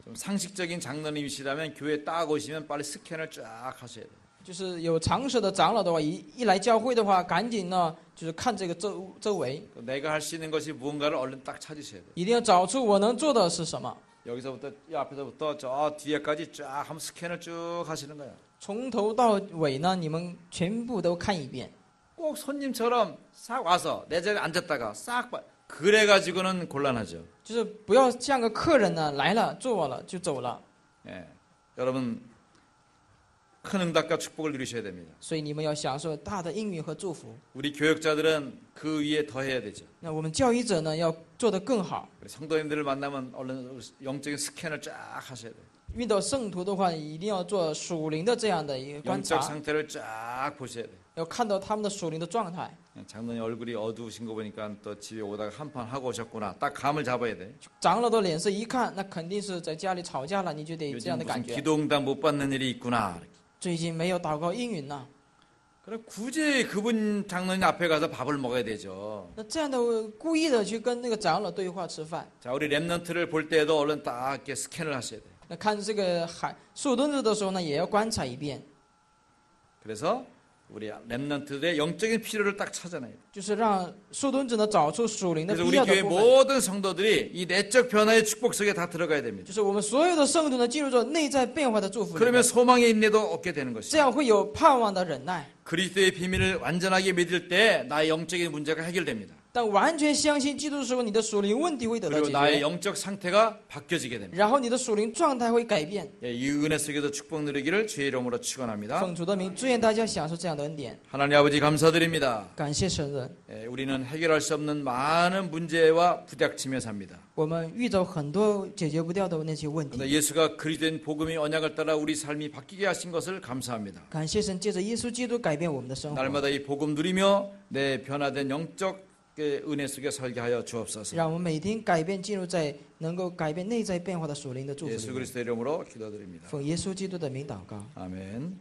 좀 상식적인 장로님이시라면 교회 딱 오시면 빨리 스캔을 쫙 하셔야 돼요. 就是有常识的长老的话，一来教会的话，赶紧呢，就是看这个周围， 내가 할 수 있는 것이 무언가를 얼른 딱 찾으셔야 돼요. 一定要找出我能做的是什么。 여기서부터 이 앞에서부터 저 뒤에까지 쫙 한번 스캔을 쭉 하시는 거예요. 从头到尾呢，你们全部都看一遍。 꼭 손님처럼 싹 와서 내 자리에 앉았다가 싹 그래가지고는 곤란하죠. 就是不要像个客人呢，来了坐了就走了。 예, 여러분 큰 응답과 축복을 누리셔야 됩니다. 所以你们要享受大的应允和祝福。 우리 교역자들은 그 위에 더 해야 되죠. 那我们教育者呢，要做得更好。 우리 성도님들을 만나면 얼른 영적인 스캔을 쫙 하셔야 돼요. 遇到圣徒的话，一定要做属灵的这样的一个观 영적 察， 상태를 쫙 보셔야 돼요. 要看到他们的属灵的状态。 장로님 얼굴이 어두우신 거 보니까 또 집에 오다가 한판 하고 오셨구나. 딱 감을 잡아야 돼. 长老的脸色一看，那肯定是在家里吵架了，你就得这 요즘 样的感 무슨 觉。 기도 응답 못 받는 일이 있구나. 最近没有祷告应允呢， 그럼 굳이 그분 장로님 앞에 가서 밥을 먹어야 되죠. 那这样的故意的去跟那个长老对话吃饭。 자, 우리 랩넌트를 볼 때에도 얼른 딱 이렇게 스캔을 하셔야 돼요. 那看这个树墩子的时候呢，也要观察一遍， 그래서 우리 랩넌트들의 영적인 필요를 딱 찾아내요. 就是让树墩子呢找出属灵的 그래서 必 우리 要的 교회 部分。 모든 성도들이 이 내적 변화의 축복 속에 다 들어가야 됩니다. 就是我们所有的圣徒呢，进入到内在变化的祝福里 그러면 面， 소망의 인내도 얻게 되는 这 것이죠. 样会有盼望的忍耐。 그리스도의 비밀을 완전하게 믿을 때 나의 영적인 문제가 해결됩니다. 但完全相信基督的时候，你的属灵问题会得到 그리고 解 나의 决， 영적 상태가 바뀌어지게 됩니다. 然后你的属灵状态会改变。 예, 이 은혜 속에서 축복 누리기를 주의 이름으로 축원합니다. 奉主的名，祝愿大家享受这样的恩典。 하나님 아버지 감사드립니다. 感谢神人， 예, 우리는 해결할 수 없는 많은 문제와 부닥치며 삽니다. 我们遇到很多解决不掉的那些问 그런데 题。 예수가 그리스도인 복음의 언약을 따라 우리 삶이 바뀌게 하신 것을 감사합니다. 感谢神，借着耶稣基督改变我们的生活， 날마다 이 복음 누리며 내 변화된 영적 은혜 속에 살게 하여 주옵소서. 让我们每天改变，进入在能够改变内在变化的属灵的祝福里 예수 面。 그리스도 이름으로 기도드립니다. 奉耶稣基督的名祷告。 아멘.